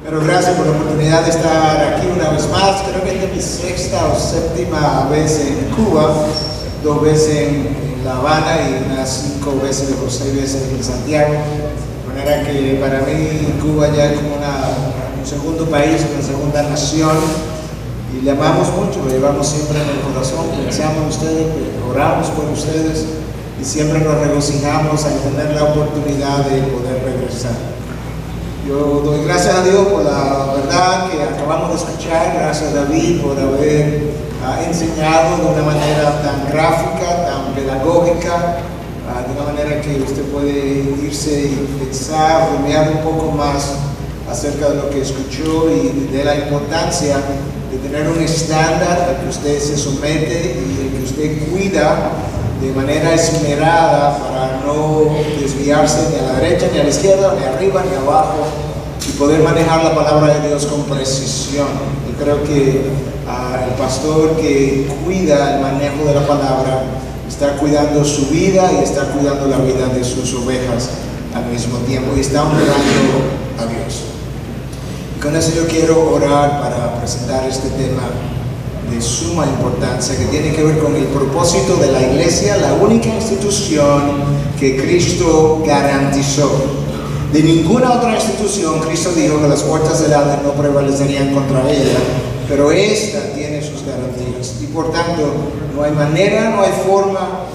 Pero gracias por la oportunidad de estar aquí una vez más. Creo que esta es mi sexta o séptima vez en Cuba, 2 veces en La Habana y unas 5 veces o 6 veces en Santiago. De manera que para mí Cuba ya es como un segundo país, una segunda nación. Y le amamos mucho, lo llevamos siempre en el corazón, pensamos en ustedes, oramos por ustedes y siempre nos regocijamos al tener la oportunidad de poder regresar. Yo doy gracias a Dios por la verdad que acabamos de escuchar, gracias a David por haber enseñado de una manera tan gráfica, tan pedagógica, de una manera que usted puede irse y pensar, rumiar un poco más acerca de lo que escuchó y de la importancia de tener un estándar al que usted se somete y el que usted cuida de manera esmerada para no desviarse ni a la derecha, ni a la izquierda, ni arriba, ni abajo, y poder manejar la palabra de Dios con precisión. Yo creo que el pastor que cuida el manejo de la palabra está cuidando su vida y está cuidando la vida de sus ovejas al mismo tiempo y está honrando a Dios. Y con eso yo quiero orar para presentar este tema de suma importancia que tiene que ver con el propósito de la iglesia, la única institución que Cristo garantizó. De ninguna otra institución Cristo dijo que las puertas del Hades no prevalecerían contra ella, pero esta tiene sus garantías y por tanto no hay manera, no hay forma,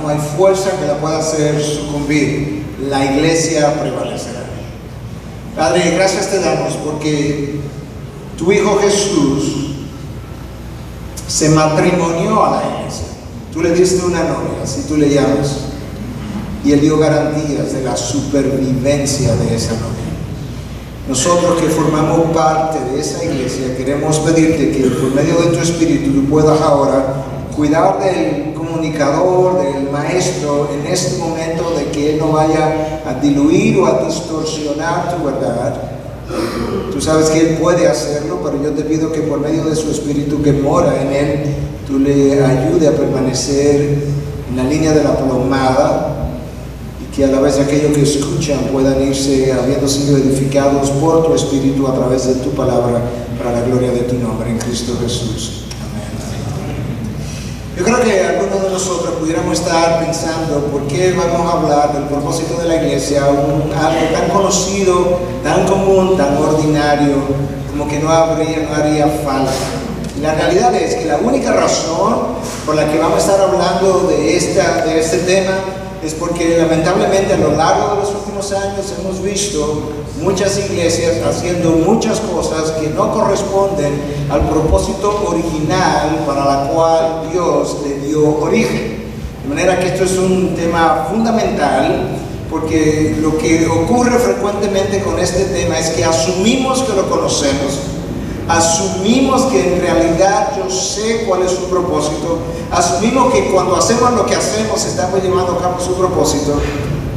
no hay fuerza que la pueda hacer sucumbir. La iglesia prevalecerá. Padre, gracias te damos porque tu Hijo Jesús se matrimonió a la iglesia. Tú le diste una novia, así tú le llamas, y él dio garantías de la supervivencia de esa novia. Nosotros que formamos parte de esa iglesia queremos pedirte que por medio de tu Espíritu tú puedas ahora cuidar del comunicador, del maestro en este momento, de que él no vaya a diluir o a distorsionar tu verdad. Tú sabes que Él puede hacerlo, pero yo te pido que por medio de su Espíritu que mora en Él, tú le ayude a permanecer en la línea de la plomada y que a la vez aquellos que escuchan puedan irse habiendo sido edificados por tu Espíritu a través de tu palabra para la gloria de tu nombre en Cristo Jesús. Yo creo que algunos de nosotros pudiéramos estar pensando por qué vamos a hablar del propósito de la iglesia, algo tan conocido, tan común, tan ordinario, como que no haría falta. Y la realidad es que la única razón por la que vamos a estar hablando de este tema es porque lamentablemente a lo largo de los últimos años hemos visto muchas iglesias haciendo muchas cosas que no corresponden al propósito original para la cual Dios le dio origen. De manera que esto es un tema fundamental porque lo que ocurre frecuentemente con este tema es que asumimos que lo conocemos, asumimos que en realidad yo sé cuál es su propósito, asumimos que cuando hacemos lo que hacemos estamos llevando a cabo su propósito,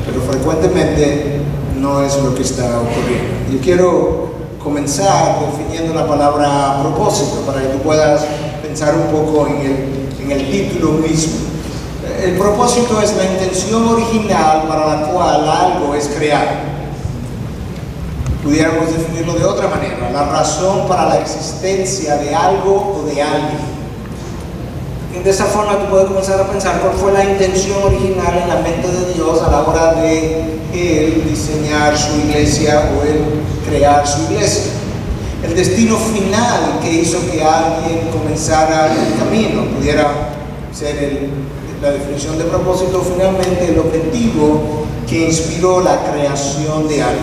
pero frecuentemente no es lo que está ocurriendo. Yo quiero comenzar definiendo la palabra propósito para que tú puedas pensar un poco en el título mismo. El propósito es la intención original para la cual algo es creado. Pudiéramos definirlo de otra manera, la razón para la existencia de algo o de alguien. Y de esa forma tú puedes comenzar a pensar cuál fue la intención original en la mente de Dios a la hora de Él diseñar su iglesia o Él crear su iglesia. El destino final que hizo que alguien comenzara el camino pudiera ser la definición de propósito, finalmente el objetivo que inspiró la creación de algo.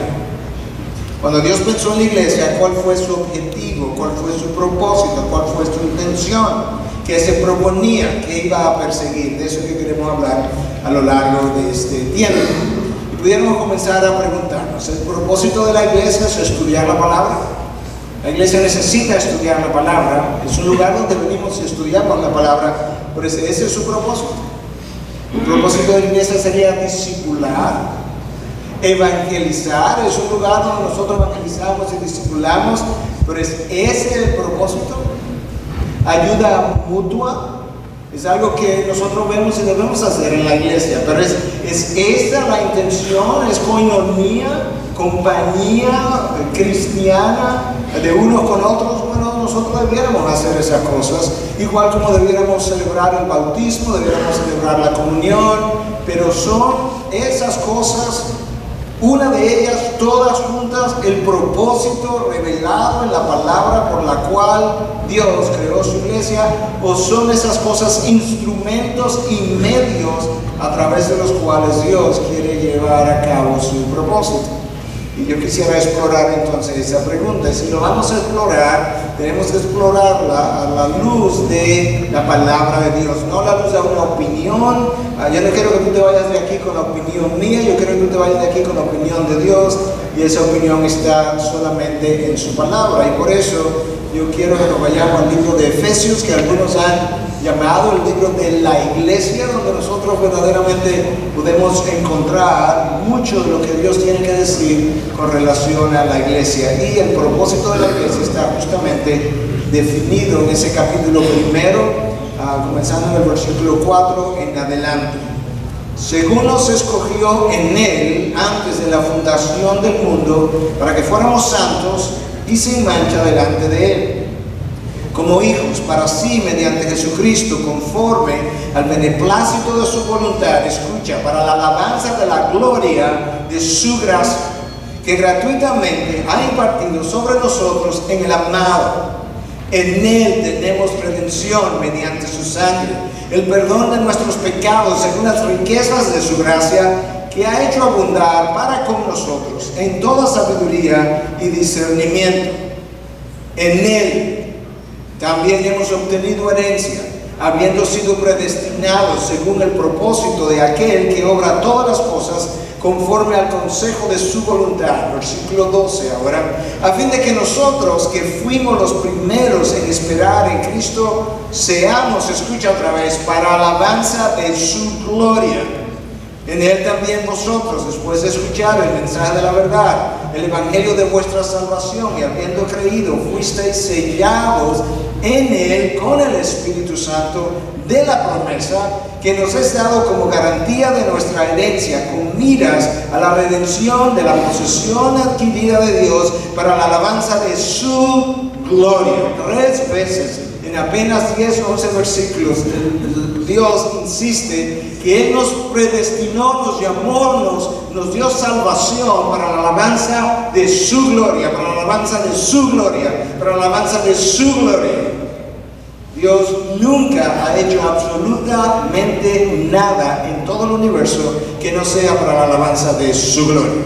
Cuando Dios pensó en la iglesia, ¿cuál fue su objetivo? ¿Cuál fue su propósito? ¿Cuál fue su intención? ¿Qué se proponía? ¿Qué iba a perseguir? De eso que queremos hablar a lo largo de este tiempo. Y pudiéramos comenzar a preguntarnos, ¿el propósito de la iglesia es estudiar la palabra? La iglesia necesita estudiar la palabra. Es un lugar donde venimos y estudiamos la palabra, pero ese es su propósito. El propósito de la iglesia sería discipular, evangelizar. Es un lugar donde nosotros evangelizamos y discipulamos, pero ¿es ese el propósito? Ayuda mutua, Es algo que nosotros vemos y debemos hacer en la iglesia, pero ¿es esta la intención? ¿Es coinonía, compañía cristiana de unos con otros? Bueno, nosotros debiéramos hacer esas cosas, igual como debiéramos celebrar el bautismo, debiéramos celebrar la comunión, pero son esas cosas, una de ellas, todas juntas, el propósito revelado en la palabra por la cual Dios creó su iglesia, o son esas cosas instrumentos y medios a través de los cuales Dios quiere llevar a cabo su propósito. Y yo quisiera explorar entonces esa pregunta. Y si lo vamos a explorar, tenemos que explorarla a la luz de la palabra de Dios, no a la luz de una opinión. Yo no quiero que tú te vayas de aquí con la opinión mía, yo quiero que tú te vayas de aquí con la opinión de Dios, y esa opinión está solamente en su palabra. Y por eso yo quiero que nos vayamos al libro de Efesios, que algunos han llamado el libro de la iglesia, donde nosotros verdaderamente podemos encontrar mucho de lo que Dios tiene que decir con relación a la iglesia. Y el propósito de la iglesia está justamente definido en ese capítulo primero, comenzando en el versículo 4 en adelante. Según nos escogió en Él antes de la fundación del mundo, para que fuéramos santos y sin mancha delante de Él, como hijos, para sí, mediante Jesucristo, conforme al beneplácito de su voluntad, escucha, para la alabanza de la gloria de su gracia, que gratuitamente ha impartido sobre nosotros en el amado. En Él tenemos redención mediante su sangre, el perdón de nuestros pecados según las riquezas de su gracia, que ha hecho abundar para con nosotros en toda sabiduría y discernimiento. En Él también hemos obtenido herencia, habiendo sido predestinados según el propósito de aquel que obra todas las cosas conforme al consejo de su voluntad. Versículo 12 ahora. A fin de que nosotros, que fuimos los primeros en esperar en Cristo, seamos, escucha otra vez, para alabanza de su gloria. En Él también vosotros, después de escuchar el mensaje de la verdad, el evangelio de vuestra salvación, y habiendo creído, fuisteis sellados en Él con el Espíritu Santo de la promesa, que nos es dado como garantía de nuestra herencia, con miras a la redención de la posesión adquirida de Dios para la alabanza de su gloria. 3 veces en apenas 10 o 11 versículos Dios insiste que Él nos predestinó, nos llamó, nos dio salvación para la alabanza de su gloria, para la alabanza de su gloria, para la alabanza de su gloria. Dios nunca ha hecho absolutamente nada en todo el universo que no sea para la alabanza de su gloria.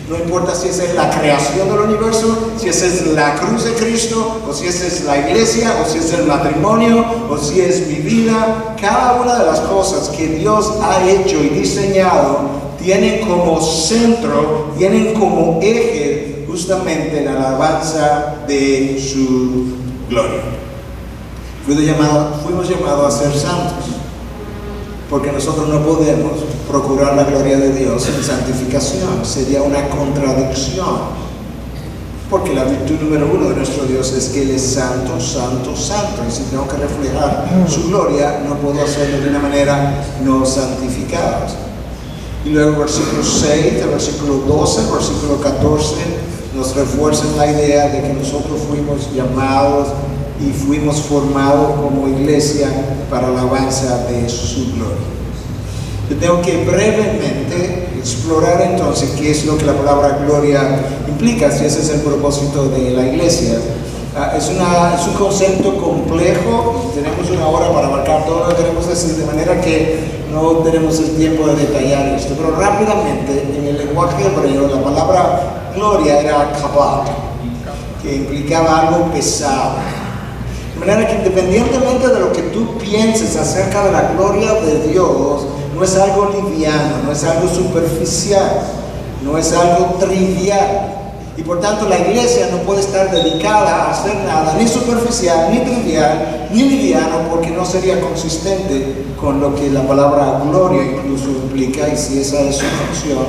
No importa si esa es la creación del universo, si esa es la cruz de Cristo, o si esa es la iglesia, o si es el matrimonio, o si es mi vida. Cada una de las cosas que Dios ha hecho y diseñado tienen como centro, tienen como eje justamente la alabanza de su gloria. Fuimos llamados a ser santos, porque nosotros no podemos procurar la gloria de Dios en santificación. Sería una contradicción, porque la virtud número 1 de nuestro Dios es que Él es santo, santo, santo, y si tengo que reflejar su gloria, no puedo hacerlo de una manera no santificada. Y luego versículo 6, el versículo 12, el versículo 14 nos refuerzan la idea de que nosotros fuimos llamados y fuimos formados como iglesia para la alabanza de su gloria. Yo tengo que brevemente explorar entonces qué es lo que la palabra gloria implica, si ese es el propósito de la iglesia. Es un concepto complejo, tenemos una hora para abarcar todo lo que queremos decir, de manera que no tenemos el tiempo de detallar esto, pero rápidamente, en el lenguaje hebreo, la palabra gloria era kabod, que implicaba algo pesado. De manera que independientemente de lo que tú pienses acerca de la gloria de Dios, no es algo liviano, no es algo superficial, no es algo trivial. Y por tanto la iglesia no puede estar dedicada a hacer nada ni superficial, ni trivial, ni liviano, porque no sería consistente con lo que la palabra gloria incluso implica. Y si esa es su función,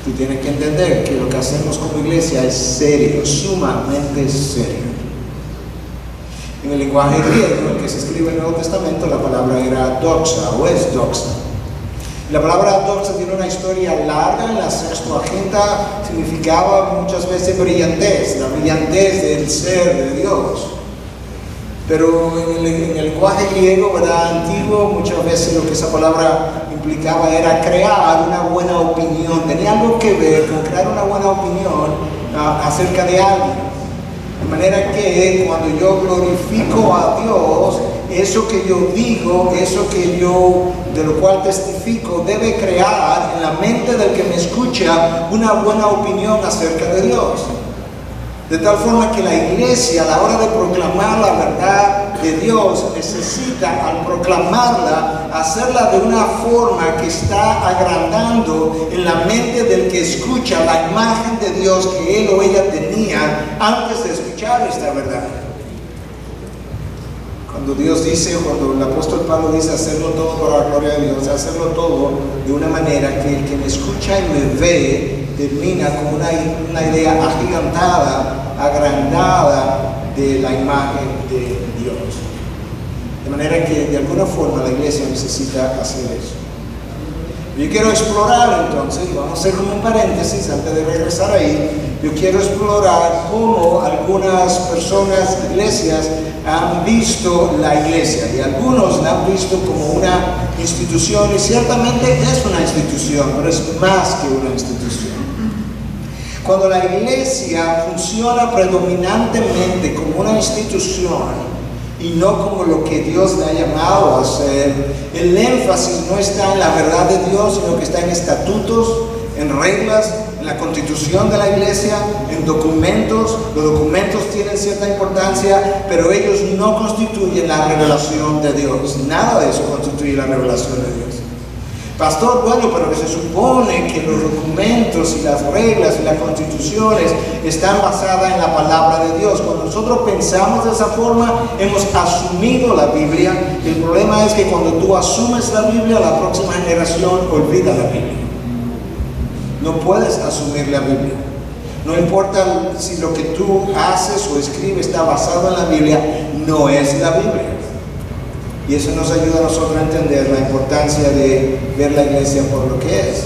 tú tienes que entender que lo que hacemos como iglesia es serio, sumamente serio. En el lenguaje griego, el que se escribe en el Nuevo Testamento, la palabra era doxa o es doxa. La palabra doxa tiene una historia larga. En la Sextuaginta significaba muchas veces brillantez, la brillantez del ser de Dios. Pero en el lenguaje griego, ¿verdad?, antiguo, muchas veces lo que esa palabra implicaba era crear una buena opinión. Tenía algo que ver con crear una buena opinión acerca de alguien. De manera que cuando yo glorifico a Dios, eso que yo digo, eso que yo, de lo cual testifico, debe crear en la mente del que me escucha una buena opinión acerca de Dios. De tal forma que la iglesia, a la hora de proclamar la verdad de Dios, necesita, al proclamarla, hacerla de una forma que está agrandando en la mente del que escucha la imagen de Dios que él o ella tenía antes de escuchar esta verdad. Cuando Dios dice, cuando el apóstol Pablo dice hacerlo todo por la gloria de Dios, hacerlo todo de una manera que el que me escucha y me ve termina con una idea agigantada, agrandada de la imagen de Dios. De manera que de alguna forma la iglesia necesita hacer eso. Yo quiero explorar entonces, vamos a hacer como un paréntesis antes de regresar ahí, yo quiero explorar cómo algunas personas, iglesias, han visto la iglesia, y algunos la han visto como una institución, y ciertamente es una institución, pero es más que una institución. Cuando la iglesia funciona predominantemente como una institución y no como lo que Dios le ha llamado a hacer, el énfasis no está en la verdad de Dios, sino que está en estatutos, en reglas, en la constitución de la iglesia, en documentos. Los documentos tienen cierta importancia, pero ellos no constituyen la revelación de Dios. Nada de eso constituye la revelación de Dios. Pastor, bueno, pero que se supone que los documentos y las reglas y las constituciones están basadas en la palabra de Dios. Cuando nosotros pensamos de esa forma, hemos asumido la Biblia. El problema es que cuando tú asumes la Biblia, la próxima generación olvida la Biblia. No puedes asumir la Biblia. No importa si lo que tú haces o escribes está basado en la Biblia, no es la Biblia. Y eso nos ayuda a nosotros a entender la importancia de ver la iglesia por lo que es.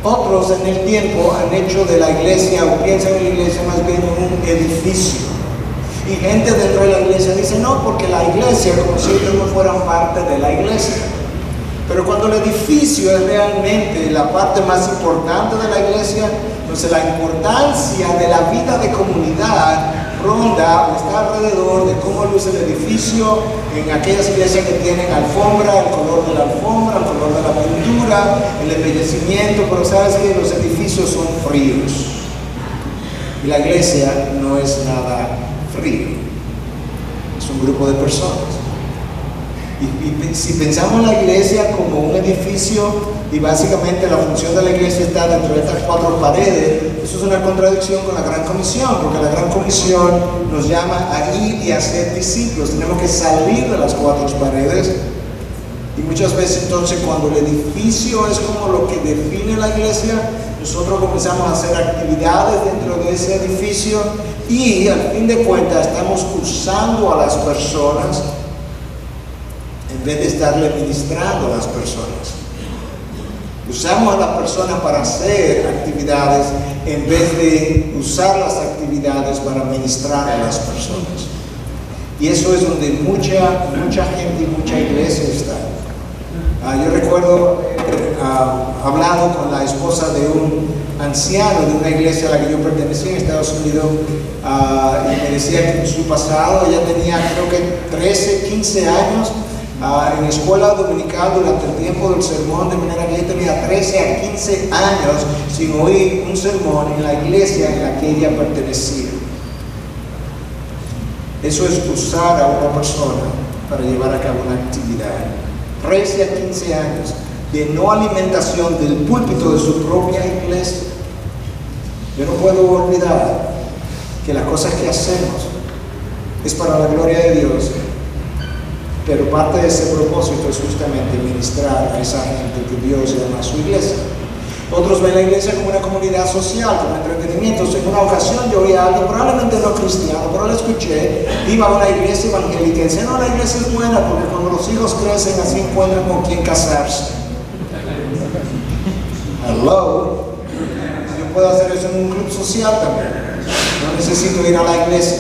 Otros en el tiempo han hecho de la iglesia, o piensan en la iglesia más bien un edificio. Y gente dentro de la iglesia dice, no, porque la iglesia, como si ellos no fueran parte de la iglesia. Pero cuando el edificio es realmente la parte más importante de la iglesia, entonces la importancia de la vida de comunidad ronda o está alrededor de cómo luce el edificio en aquellas iglesias que tienen alfombra, el color de la alfombra, el color de la pintura, el embellecimiento, pero sabes que los edificios son fríos. Y la iglesia no es nada frío, es un grupo de personas. Y si pensamos en la iglesia como un edificio y básicamente la función de la iglesia está dentro de estas cuatro paredes, eso es una contradicción con la Gran Comisión, porque la Gran Comisión nos llama a ir y a ser discípulos. Tenemos que salir de las cuatro paredes. Y muchas veces entonces cuando el edificio es como lo que define la iglesia, nosotros comenzamos a hacer actividades dentro de ese edificio y al fin de cuentas estamos usando a las personas en vez de estarle ministrando a las personas. Usamos a las personas para hacer actividades en vez de usar las actividades para ministrar a las personas. Y eso es donde mucha gente y mucha iglesia está. Yo recuerdo hablando con la esposa de un anciano de una iglesia a la que yo pertenecía en Estados Unidos, y me decía que en su pasado ella tenía creo que 13, 15 años en escuela dominical durante el tiempo del sermón, de manera que ella tenía 13 a 15 años sin oír un sermón en la iglesia en la que ella pertenecía. Eso es usar a una persona para llevar a cabo una actividad. 13 a 15 años de no alimentación del púlpito de su propia iglesia. Yo no puedo olvidar que las cosas que hacemos es para la gloria de Dios, pero parte de ese propósito es justamente ministrar a esa gente que Dios llama a su iglesia. Otros ven la iglesia como una comunidad social, como entretenimiento. En una ocasión yo oí a alguien, probablemente no cristiano, pero lo escuché, iba a una iglesia evangélica y decía, no, la iglesia es buena porque cuando los hijos crecen así encuentran con quién casarse. Hello. Yo puedo hacer eso en un club social también. No necesito ir a la iglesia.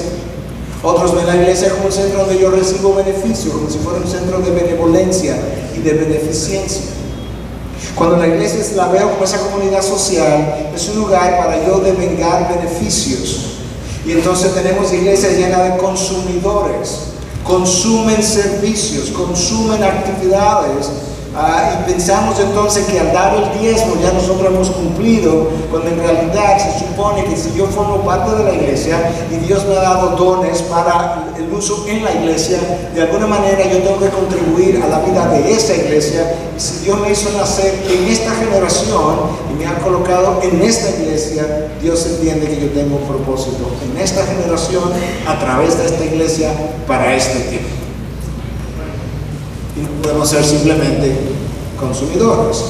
Otros ven la iglesia como un centro donde yo recibo beneficio, como si fuera un centro de benevolencia y de beneficencia. Cuando la iglesia la veo como esa comunidad social, es un lugar para yo devengar beneficios. Y entonces tenemos iglesias llenas de consumidores, consumen servicios, consumen actividades. Y pensamos entonces que al dar el diezmo ya nosotros hemos cumplido, cuando en realidad se supone que si yo formo parte de la iglesia y Dios me ha dado dones para el uso en la iglesia, de alguna manera yo tengo que contribuir a la vida de esa iglesia. Y si Dios me hizo nacer en esta generación y me ha colocado en esta iglesia, Dios entiende que yo tengo un propósito en esta generación, a través de esta iglesia, para este tiempo. Y no podemos ser simplemente consumidores.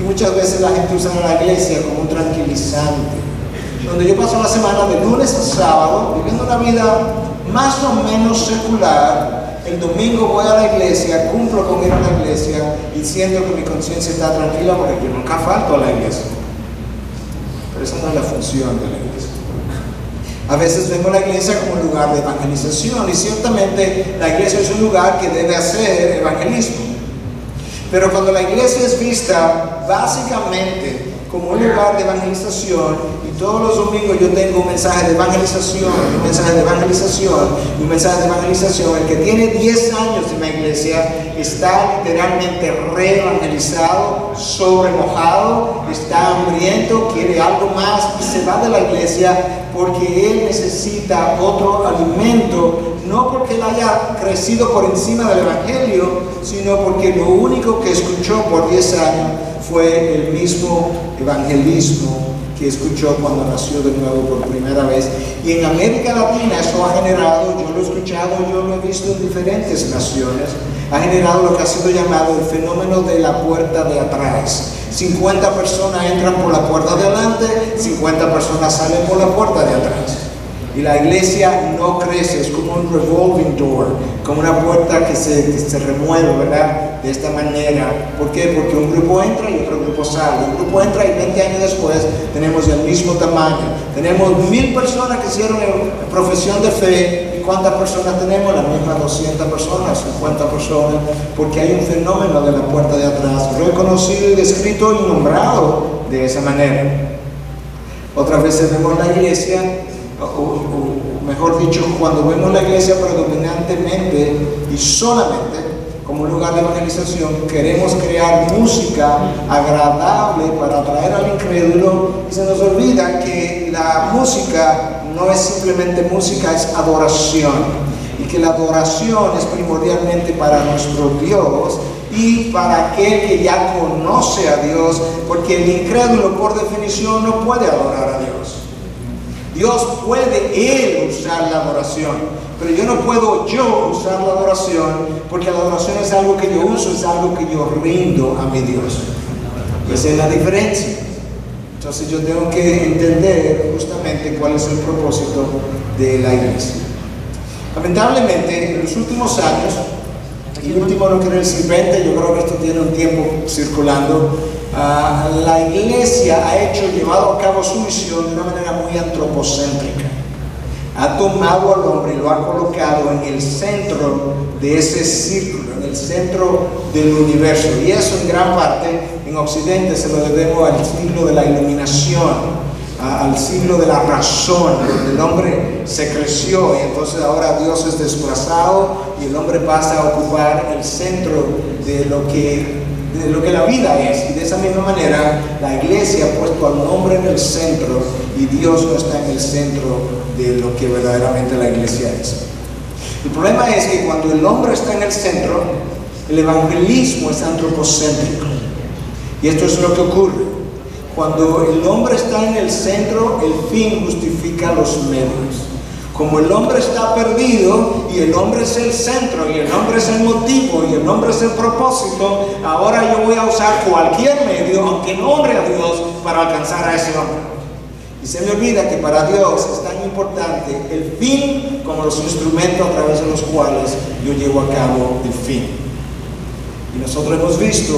Y muchas veces la gente usa la iglesia como un tranquilizante, donde yo paso la semana de lunes a sábado viviendo una vida más o menos secular. El domingo voy a la iglesia, cumplo con ir a la iglesia y siento que mi conciencia está tranquila porque yo nunca falto a la iglesia. Pero esa no es la función de la iglesia. A veces vengo a la iglesia como un lugar de evangelización, y ciertamente la iglesia es un lugar que debe hacer evangelismo. Pero cuando la iglesia es vista básicamente como un lugar de evangelización, y todos los domingos yo tengo un mensaje de evangelización, un mensaje de evangelización, un mensaje de evangelización, el que tiene 10 años en la iglesia está literalmente re-evangelizado, sobremojado, está hambriento, quiere algo más y se va de la iglesia porque él necesita otro alimento, no porque él haya crecido por encima del evangelio, sino porque lo único que escuchó por 10 años fue el mismo evangelismo que escuchó cuando nació de nuevo por primera vez. Y en América Latina eso ha generado, yo lo he escuchado, yo lo he visto en diferentes naciones, ha generado lo que ha sido llamado el fenómeno de la puerta de atrás. 50 personas entran por la puerta de adelante, 50 personas salen por la puerta de atrás. Y la iglesia no crece, es como un revolving door, como una puerta que se remueve, ¿verdad? De esta manera. ¿Por qué? Porque un grupo entra y otro grupo sale. Un grupo entra y 20 años después tenemos el mismo tamaño. Tenemos 1000 personas que hicieron profesión de fe. ¿Y cuántas personas tenemos? Las mismas 200 personas, 50 personas. Porque hay un fenómeno de la puerta de atrás, reconocido y descrito y nombrado de esa manera. Otras veces vemos la iglesia, o mejor dicho, cuando vemos la iglesia predominantemente y solamente como un lugar de evangelización, queremos crear música agradable para atraer al incrédulo, y se nos olvida que la música no es simplemente música, es adoración, y que la adoración es primordialmente para nuestro Dios y para aquel que ya conoce a Dios, porque el incrédulo por definición no puede adorar a Dios. Dios puede Él usar la adoración, pero yo no puedo yo usar la adoración, porque la adoración es algo que yo uso, es algo que yo rindo a mi Dios. Esa es la diferencia. Entonces yo tengo que entender justamente cuál es el propósito de la iglesia. Lamentablemente, en los últimos años, y último no quiero decir 20, yo creo que esto tiene un tiempo circulando, la iglesia ha llevado a cabo su misión de una manera muy antropocéntrica. Ha tomado al hombre y lo ha colocado en el centro de ese círculo, en el centro del universo. Y eso en gran parte, en Occidente, se lo debemos al siglo de la iluminación, al siglo de la razón, donde el hombre se creció y entonces ahora Dios es desplazado y el hombre pasa a ocupar el centro de lo que la vida es. Y de esa misma manera la iglesia ha puesto al hombre en el centro y Dios no está en el centro de lo que verdaderamente la iglesia es. El problema es que cuando el hombre está en el centro, el evangelismo es antropocéntrico, y esto es lo que ocurre. Cuando el hombre está en el centro, el fin justifica los medios. Como el hombre está perdido y el hombre es el centro y el hombre es el motivo y el hombre es el propósito, ahora yo voy a usar cualquier medio, aunque no honre a Dios, para alcanzar a ese hombre. Y se me olvida que para Dios es tan importante el fin como los instrumentos a través de los cuales yo llevo a cabo el fin. Y nosotros hemos visto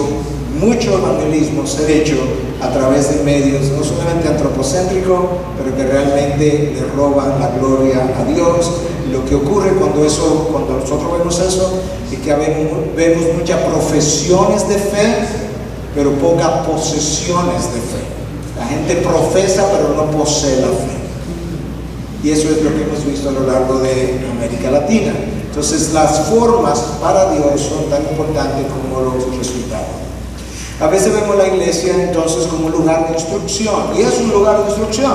mucho evangelismo ser hecho a través de medios no solamente antropocéntricos, pero que realmente le roban la gloria a Dios. Y lo que ocurre cuando nosotros vemos eso es que vemos muchas profesiones de fe, pero pocas posesiones de fe. La gente profesa pero no posee la fe. Y eso es lo que hemos visto a lo largo de América Latina. Entonces las formas para Dios son tan importantes como los resultados. A veces vemos la iglesia entonces como un lugar de instrucción, y es un lugar de instrucción.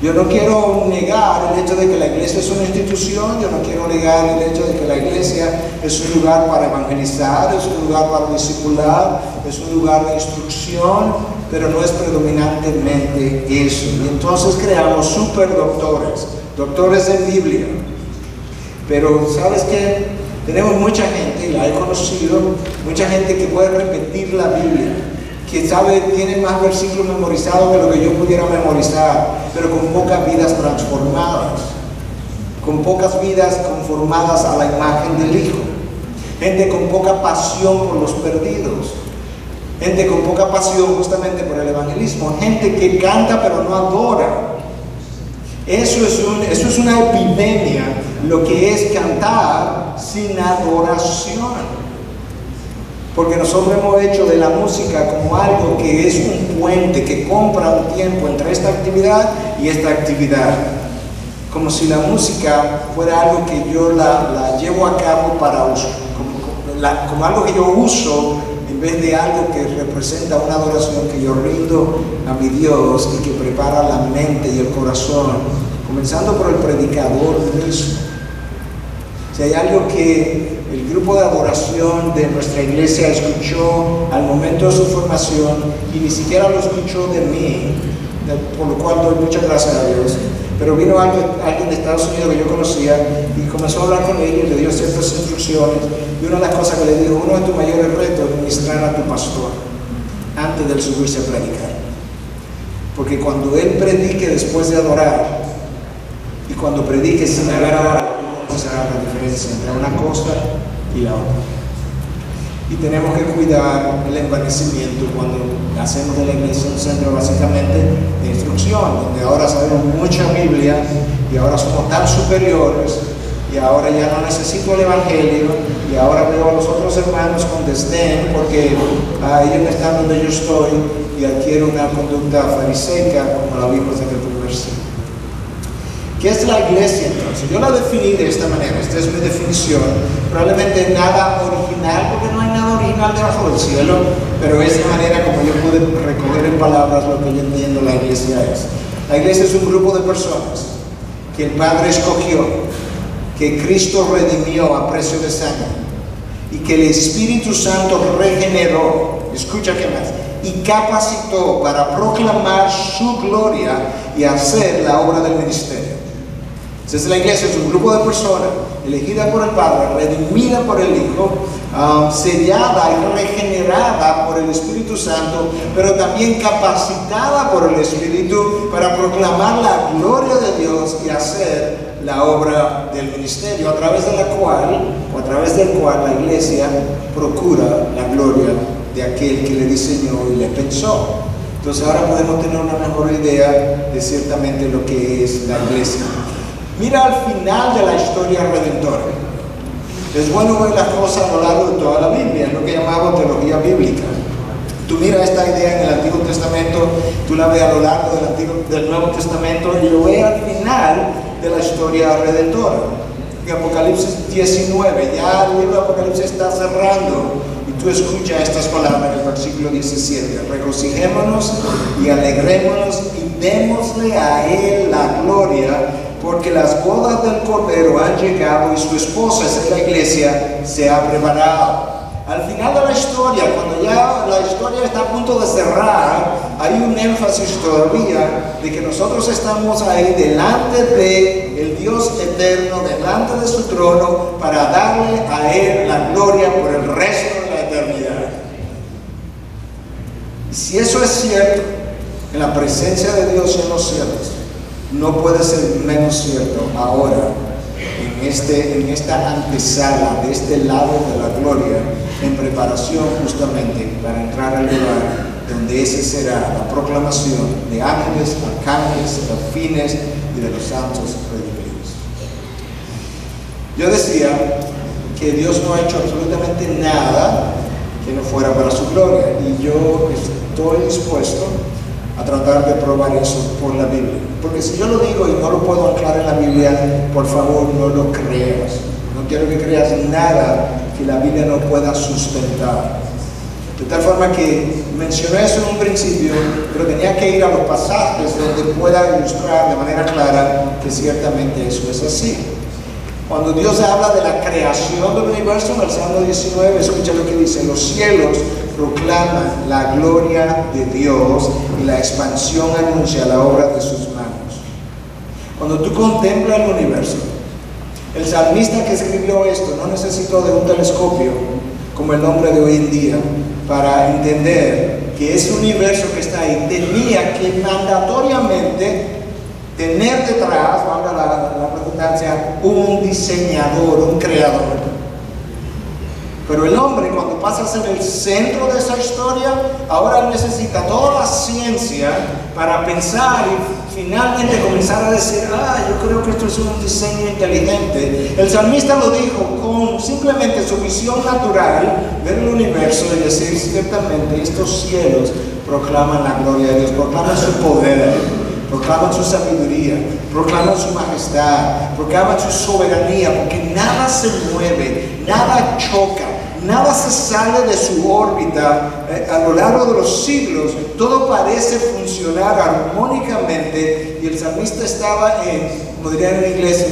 Yo no quiero negar el hecho de que la iglesia es una institución, yo no quiero negar el hecho de que la iglesia es un lugar para evangelizar, es un lugar para discipular, es un lugar de instrucción, pero no es predominantemente eso. Y entonces creamos superdoctores, doctores en Biblia. Pero ¿sabes qué? Tenemos mucha gente, y la he conocido, mucha gente que puede repetir la Biblia, que tiene más versículos memorizados que lo que yo pudiera memorizar, pero con pocas vidas transformadas, con pocas vidas conformadas a la imagen del Hijo. Gente con poca pasión por los perdidos, gente con poca pasión justamente por el evangelismo, gente que canta pero no adora. Eso es una epidemia, lo que es cantar sin adoración. Porque nosotros hemos hecho de la música como algo que es un puente, que compra un tiempo entre esta actividad y esta actividad. Como si la música fuera algo que yo la llevo a cabo para uso, como algo que yo uso en vez de algo que representa una adoración que yo rindo a mi Dios y que prepara la mente y el corazón, comenzando por el predicador mismo. Si hay algo que el grupo de adoración de nuestra iglesia escuchó al momento de su formación, y ni siquiera lo escuchó de mí, por lo cual doy muchas gracias a Dios, pero vino alguien de Estados Unidos que yo conocía y comenzó a hablar con ellos, le dio ciertas instrucciones, y una de las cosas que le dijo: uno de tus mayores retos es ministrar a tu pastor antes de subirse a predicar, porque cuando él predique después de adorar y cuando predique sin haber adorado, será la diferencia entre una cosa y la otra. Y tenemos que cuidar el envanecimiento cuando hacemos de la iglesia un centro básicamente de instrucción, donde ahora sabemos mucha Biblia y ahora somos tan superiores y ahora ya no necesito el evangelio y ahora veo a los otros hermanos con desdén porque ellos no están donde yo estoy, y adquiero una conducta fariseica como la vimos en el primer siglo. ¿Qué es la iglesia entonces? Yo la definí de esta manera, esta es mi definición. Probablemente nada original, porque no hay nada original debajo del cielo, pero es la manera como yo pude recoger en palabras lo que yo entiendo la iglesia es. La iglesia es un grupo de personas que el Padre escogió, que Cristo redimió a precio de sangre, y que el Espíritu Santo regeneró, escucha qué más, y capacitó para proclamar su gloria y hacer la obra del ministerio. Entonces la iglesia es un grupo de personas elegida por el Padre, redimida por el Hijo, sellada y regenerada por el Espíritu Santo, pero también capacitada por el Espíritu para proclamar la gloria de Dios y hacer la obra del ministerio, a través del cual la iglesia procura la gloria de aquel que le diseñó y le pensó. Entonces ahora podemos tener una mejor idea de ciertamente lo que es la iglesia. Mira al final de la historia redentora. Es bueno ver las cosas a lo largo de toda la Biblia, es lo que llamamos teología bíblica. Tú mira esta idea en el Antiguo Testamento, tú la ves a lo largo del Nuevo Testamento, y lo ves al final de la historia redentora. En Apocalipsis 19, ya el libro de Apocalipsis está cerrando, y tú escuchas estas palabras en el versículo 17: regocijémonos y alegrémonos y démosle a Él la gloria, porque las bodas del Cordero han llegado y su esposa, esa es la iglesia, se ha preparado. al final de la historia, cuando ya la historia está a punto de cerrar, hay un énfasis todavía de que nosotros estamos ahí delante de el Dios eterno, delante de su trono, para darle a Él la gloria por el resto de la eternidad. Y si eso es cierto, en la presencia de Dios en los cielos, no puede ser menos cierto ahora, en esta antesala, de este lado de la gloria, en preparación justamente para entrar al lugar donde ese será la proclamación de ángeles, arcángeles, serafines y de los santos redimidos. Yo decía que Dios no ha hecho absolutamente nada que no fuera para su gloria, y yo estoy dispuesto a tratar de probar eso por la Biblia. Porque si yo lo digo y no lo puedo anclar en la Biblia, por favor no lo creas. No quiero que creas nada que la Biblia no pueda sustentar. De tal forma que mencioné eso en un principio, pero tenía que ir a los pasajes donde pueda ilustrar de manera clara que ciertamente eso es así. Cuando Dios habla de la creación del universo, en el Salmo 19, escucha lo que dice: los cielos proclaman la gloria de Dios y la expansión anuncia la obra de sus manos. Cuando tú contemplas el universo, el salmista que escribió esto no necesitó de un telescopio como el hombre de hoy en día para entender que ese universo que está ahí tenía que mandatoriamente tener detrás, valga la redundancia, un diseñador, un creador. Pero el hombre, cuando pasa a ser el centro de esa historia, ahora necesita toda la ciencia para pensar y finalmente comenzar a decir: yo creo que esto es un diseño inteligente. El salmista lo dijo con simplemente su visión natural, ver el universo y decir: ciertamente estos cielos proclaman la gloria de Dios, proclaman su poder, proclaman su sabiduría, proclaman su majestad, proclaman su soberanía, porque nada se mueve, nada choca, nada se sale de su órbita a lo largo de los siglos. Todo parece funcionar armónicamente, y el salmista estaba como dirían en inglés,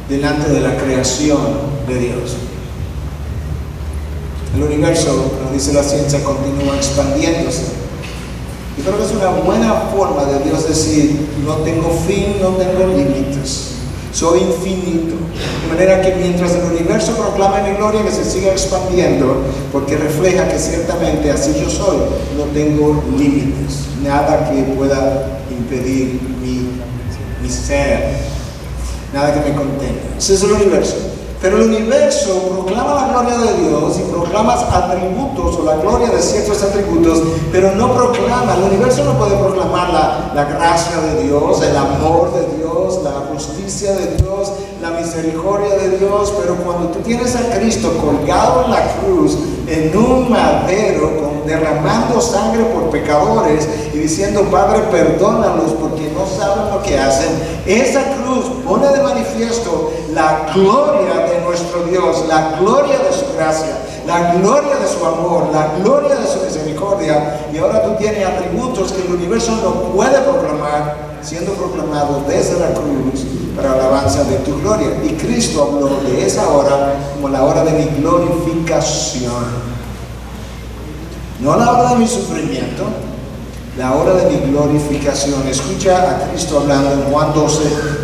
delante de la creación de Dios. El universo, como dice la ciencia, continúa expandiéndose. Yo creo que es una buena forma de Dios decir: no tengo fin, no tengo límites, soy infinito. De manera que mientras el universo proclama mi gloria, que se siga expandiendo, porque refleja que ciertamente así yo soy, no tengo límites, nada que pueda impedir mi ser, nada que me contenga. Ese es el universo. Pero el universo proclama la gloria de Dios y proclama atributos o la gloria de ciertos atributos, pero no proclama, el universo no puede proclamar la gracia de Dios, el amor de Dios, la justicia de Dios, la misericordia de Dios. Pero cuando tú tienes a Cristo colgado en la cruz, en un madero, derramando sangre por pecadores y diciendo: Padre, perdónalos porque no saben lo que hacen, esa cruz pone de manifiesto la gloria de nuestro Dios, la gloria de su gracia, la gloria de su amor, la gloria de su misericordia. Y ahora tú tienes atributos que el universo no puede proclamar, siendo proclamado desde la cruz para alabanza de tu gloria. Y Cristo habló de esa hora como la hora de mi glorificación. No la hora de mi sufrimiento, la hora de mi glorificación. Escucha a Cristo hablando en Juan 12,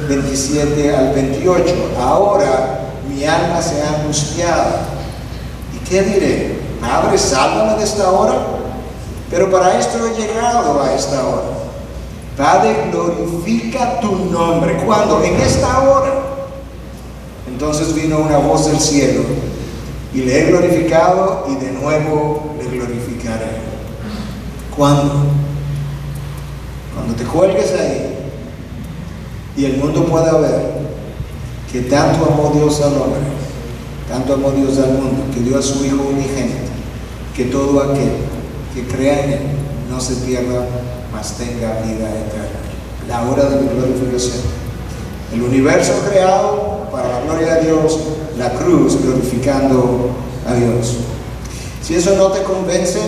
27 al 28. Ahora mi alma se ha angustiado. ¿Y qué diré? Padre, sálvame de esta hora. Pero para esto he llegado a esta hora. Padre, glorifica tu nombre. ¿Cuándo? En esta hora. Entonces vino una voz del cielo: y le he glorificado y de nuevo le glorificaré. ¿Cuándo? Cuando te cuelgues ahí y el mundo pueda ver que tanto amó Dios al hombre, tanto amó Dios al mundo, que dio a su Hijo unigénito, que todo aquel que crea en Él no se pierda, mas tenga vida eterna. La hora de la glorificación. El universo creado para la gloria de Dios, la cruz glorificando a Dios. Si eso no te convence,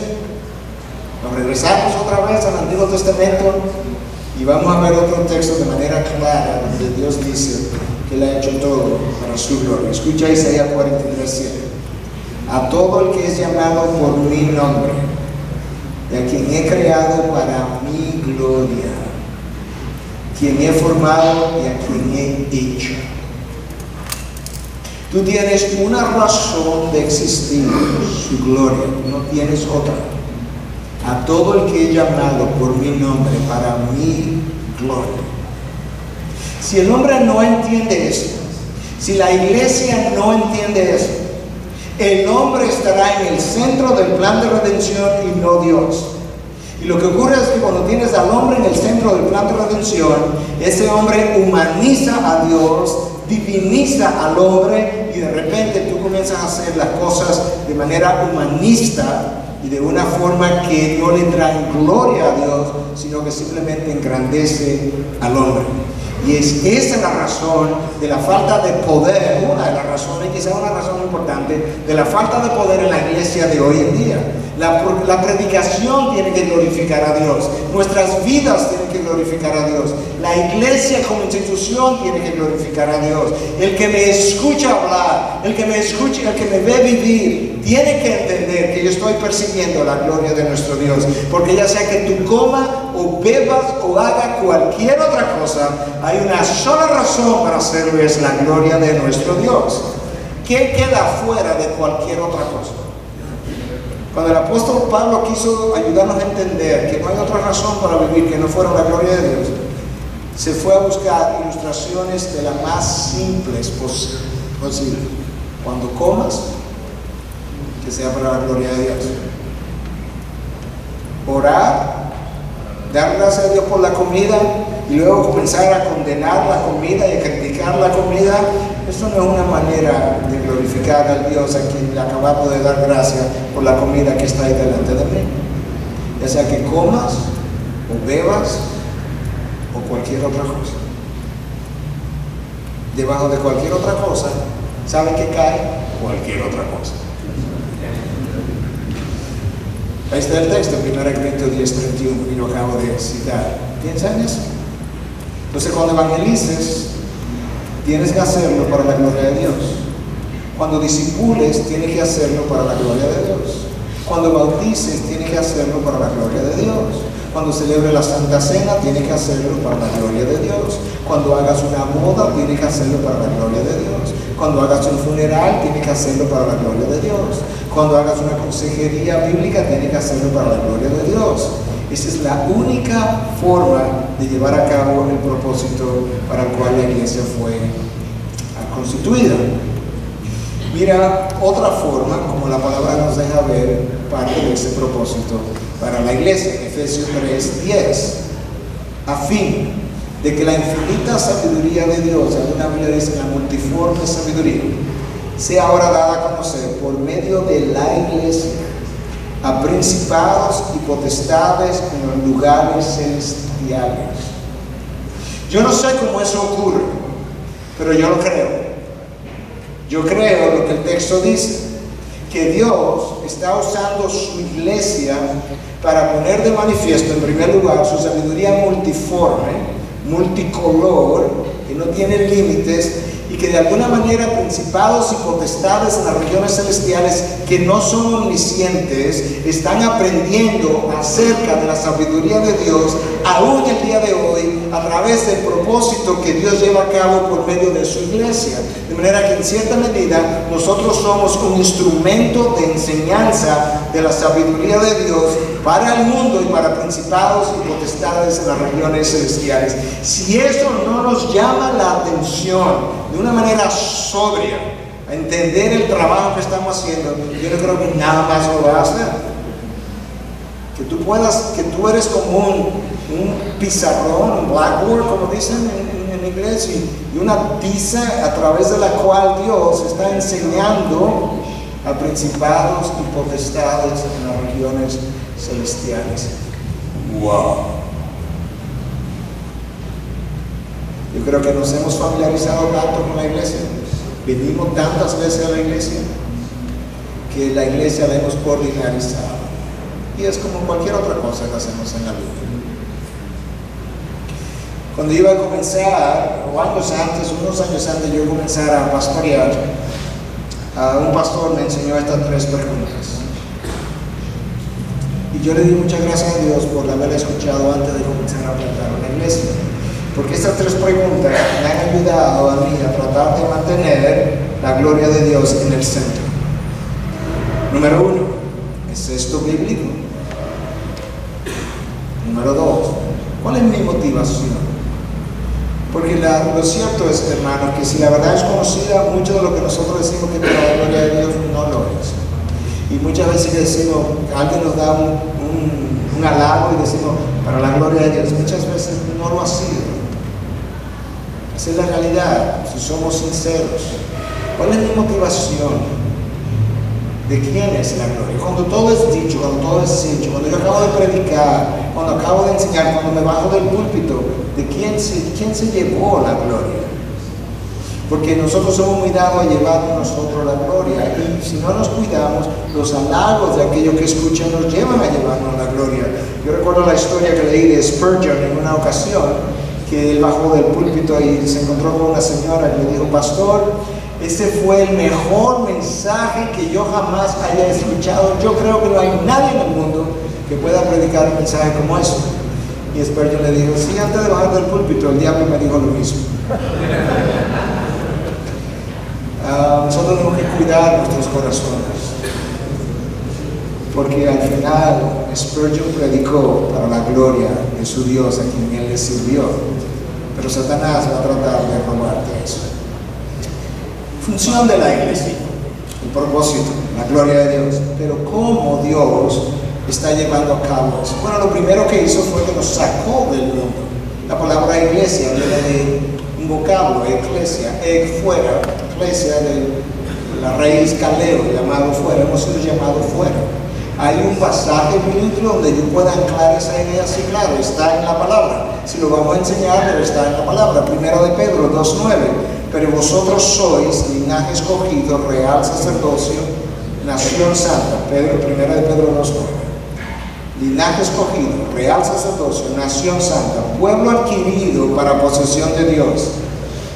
nos regresamos otra vez al Antiguo Testamento y vamos a ver otro texto de manera clara donde Dios dice que Él ha hecho todo para su gloria. Escucha Isaías 43:7. a todo el que es llamado por mi nombre, y a quien he creado para mi gloria, quien he formado y a quien he hecho. Tú tienes una razón de existir, su gloria, no tienes otra. A todo el que he llamado por mi nombre, para mi gloria. Si el hombre no entiende esto, si la iglesia no entiende esto, el hombre estará en el centro del plan de redención y no Dios. Y lo que ocurre es que cuando tienes al hombre en el centro del plan de redención, ese hombre humaniza a Dios, diviniza al hombre, y de repente tú comienzas a hacer las cosas de manera humanista y de una forma que no le trae gloria a Dios, sino que simplemente engrandece al hombre. Y es esa la razón de la falta de poder, una de las razones, quizá una razón importante, de la falta de poder en la iglesia de hoy en día. La predicación tiene que glorificar a Dios. Nuestras vidas tienen que glorificar a Dios. La iglesia como institución tiene que glorificar a Dios. El que me escucha hablar, el que me escucha, el que me ve vivir, tiene que entender que yo estoy persiguiendo la gloria de nuestro Dios. Porque ya sea que tú comas o bebas o hagas cualquier otra cosa, hay una sola razón para hacerlo, es la gloria de nuestro Dios. ¿Qué queda fuera de cualquier otra cosa? Cuando el apóstol Pablo quiso ayudarnos a entender que no hay otra razón para vivir que no fuera la gloria de Dios, se fue a buscar ilustraciones de las más simples posibles. Cuando comas, que sea para la gloria de Dios. Orar, dar gracias a Dios por la comida y luego comenzar a condenar la comida y a criticar la comida, eso no es una manera de glorificar al Dios a quien le acabamos de dar gracias por la comida que está ahí delante de mí. Ya sea que comas o bebas o cualquier otra cosa. Debajo de cualquier otra cosa, ¿saben qué cae? Cualquier otra cosa. Ahí está el texto, 1 Corintios 10:31, que yo acabo de citar. Piensa en eso. Entonces, cuando evangelices, tienes que hacerlo para la gloria de Dios. Cuando discipules, tienes que hacerlo para la gloria de Dios. Cuando bautices, tienes que hacerlo para la gloria de Dios. Cuando celebres la Santa Cena, tienes que hacerlo para la gloria de Dios. Cuando hagas una boda, tienes que hacerlo para la gloria de Dios. Cuando hagas un funeral, tienes que hacerlo para la gloria de Dios. Cuando hagas una consejería bíblica, tienes que hacerlo para la gloria de Dios. Esa es la única forma de llevar a cabo el propósito para el cual la iglesia fue constituida. Mira otra forma como la palabra nos deja ver parte de ese propósito para la iglesia, en Efesios 3:10, a fin de que la infinita sabiduría de Dios, alguna Biblia dice la multiforme sabiduría, sea ahora dada a conocer por medio de la iglesia a principados y potestades en los lugares celestiales. Yo no sé cómo eso ocurre, pero yo lo creo. Yo creo lo que el texto dice, que Dios está usando su iglesia para poner de manifiesto, en primer lugar, su sabiduría multiforme, multicolor, que no tiene límites, y que de alguna manera principados y potestades en las regiones celestiales que no son omniscientes están aprendiendo acerca de la sabiduría de Dios aún el día de hoy a través del propósito que Dios lleva a cabo por medio de su iglesia. De manera que en cierta medida nosotros somos un instrumento de enseñanza de la sabiduría de Dios para el mundo y para principados y potestades en las regiones celestiales. Si eso no nos llama la atención de una manera sobria a entender el trabajo que estamos haciendo, yo no creo que nada más lo va a hacer. Que tú eres como un pizarrón, un blackboard, como dicen en inglés, y una tiza a través de la cual Dios está enseñando a principados y potestades en las regiones celestiales. ¡Wow! Yo creo que nos hemos familiarizado tanto con la iglesia, venimos tantas veces a la iglesia, que la iglesia la hemos ordinarizado. Y es como cualquier otra cosa que hacemos en la vida. Cuando iba a comenzar, o unos años antes, yo comenzara a pastorear, un pastor me enseñó estas 3 preguntas. Y yo le di muchas gracias a Dios por haber escuchado antes de comenzar a plantar una iglesia. Porque estas 3 preguntas me han ayudado a mí a tratar de mantener la gloria de Dios en el centro. Número 1, ¿es esto bíblico? Número 2, ¿cuál es mi motivación? Porque lo cierto es, hermano, que si la verdad es conocida, mucho de lo que nosotros decimos que es para la gloria de Dios no lo es. Y muchas veces decimos, alguien nos da un halago y decimos, para la gloria de Dios. Muchas veces no lo ha sido. Esa es la realidad, si somos sinceros. ¿Cuál es mi motivación? ¿De quién es la gloria? Cuando todo es dicho, cuando todo es hecho, cuando yo acabo de predicar, cuando acabo de enseñar, cuando me bajo del púlpito, ¿de quién se llevó la gloria? Porque nosotros somos muy dados a llevar nosotros la gloria, y si no nos cuidamos, los halagos de aquellos que escuchan nos llevan a llevarnos la gloria. Yo recuerdo la historia que leí de Spurgeon en una ocasión, que él bajó del púlpito y se encontró con una señora que le dijo, pastor, ese fue el mejor mensaje que yo jamás haya escuchado. Yo creo que no hay nadie en el mundo que pueda predicar un mensaje como eso. Y Spurgeon le dijo, sí, antes de bajar del púlpito, el diablo me dijo lo mismo. Nosotros tenemos que cuidar nuestros corazones, porque al final Spurgeon predicó para la gloria de su Dios a quien él le sirvió, pero Satanás va a tratar de robarte eso. Función de la iglesia, el propósito, la gloria de Dios, pero cómo Dios está llevando a cabo eso. Bueno, lo primero que hizo fue que nos sacó del mundo. La palabra iglesia viene de un vocablo, eclesia, fuera, iglesia de la raíz caleo, llamado fuera, hemos sido llamados fuera. Hay un pasaje bíblico donde yo pueda anclar esa idea así, claro, está en la palabra. Si lo vamos a enseñar, pero está en la palabra. Primero de Pedro 2:9. Pero vosotros sois linaje escogido, real sacerdocio, nación santa. Primero de Pedro 2:9. Linaje escogido, real sacerdocio, nación santa, pueblo adquirido para posesión de Dios,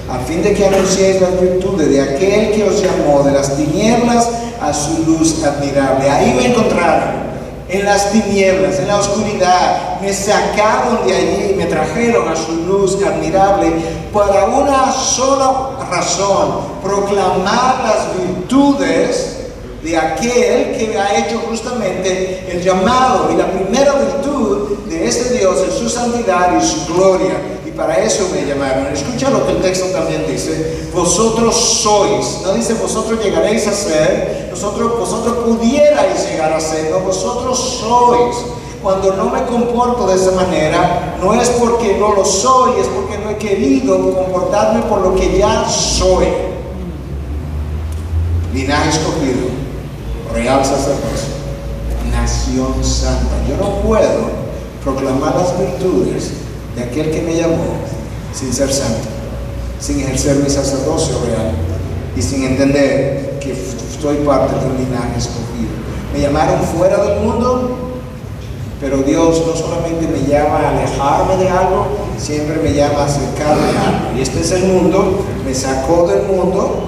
a fin de que anunciéis las virtudes de aquel que os llamó de las tinieblas a su luz admirable. Ahí me encontraron, en las tinieblas, en la oscuridad. Me sacaron de allí y me trajeron a su luz admirable para una sola razón: proclamar las virtudes de aquel que ha hecho justamente el llamado. Y la primera virtud de este Dios es su santidad y su gloria. Y para eso me llamaron. Escucha lo que el texto también dice: vosotros sois. No dice vosotros llegaréis a ser, vosotros pudierais llegar a ser. No, vosotros sois. Cuando no me comporto de esa manera, no es porque no lo soy, es porque no he querido comportarme por lo que ya soy. Linaje escogido, real sacerdocio, nación santa. Yo no puedo proclamar las virtudes de aquel que me llamó sin ser santo, sin ejercer mi sacerdocio real y sin entender que soy parte de un linaje escogido. Me llamaron fuera del mundo, pero Dios no solamente me llama a alejarme de algo, siempre me llama a acercarme a algo. Y este es el mundo, me sacó del mundo,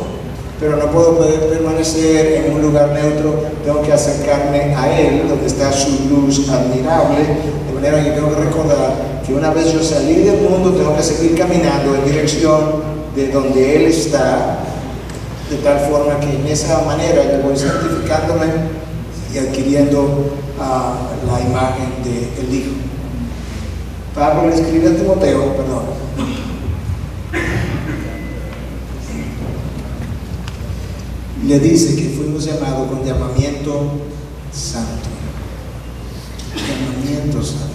pero no puedo permanecer en un lugar neutro, tengo que acercarme a Él, donde está su luz admirable. De manera que tengo que recordar que una vez yo salí del mundo, tengo que seguir caminando en dirección de donde Él está, de tal forma que en esa manera yo voy santificándome y adquiriendo la imagen del Hijo. Pablo le escribe a Timoteo, le dice que fuimos llamados con llamamiento santo. Llamamiento santo.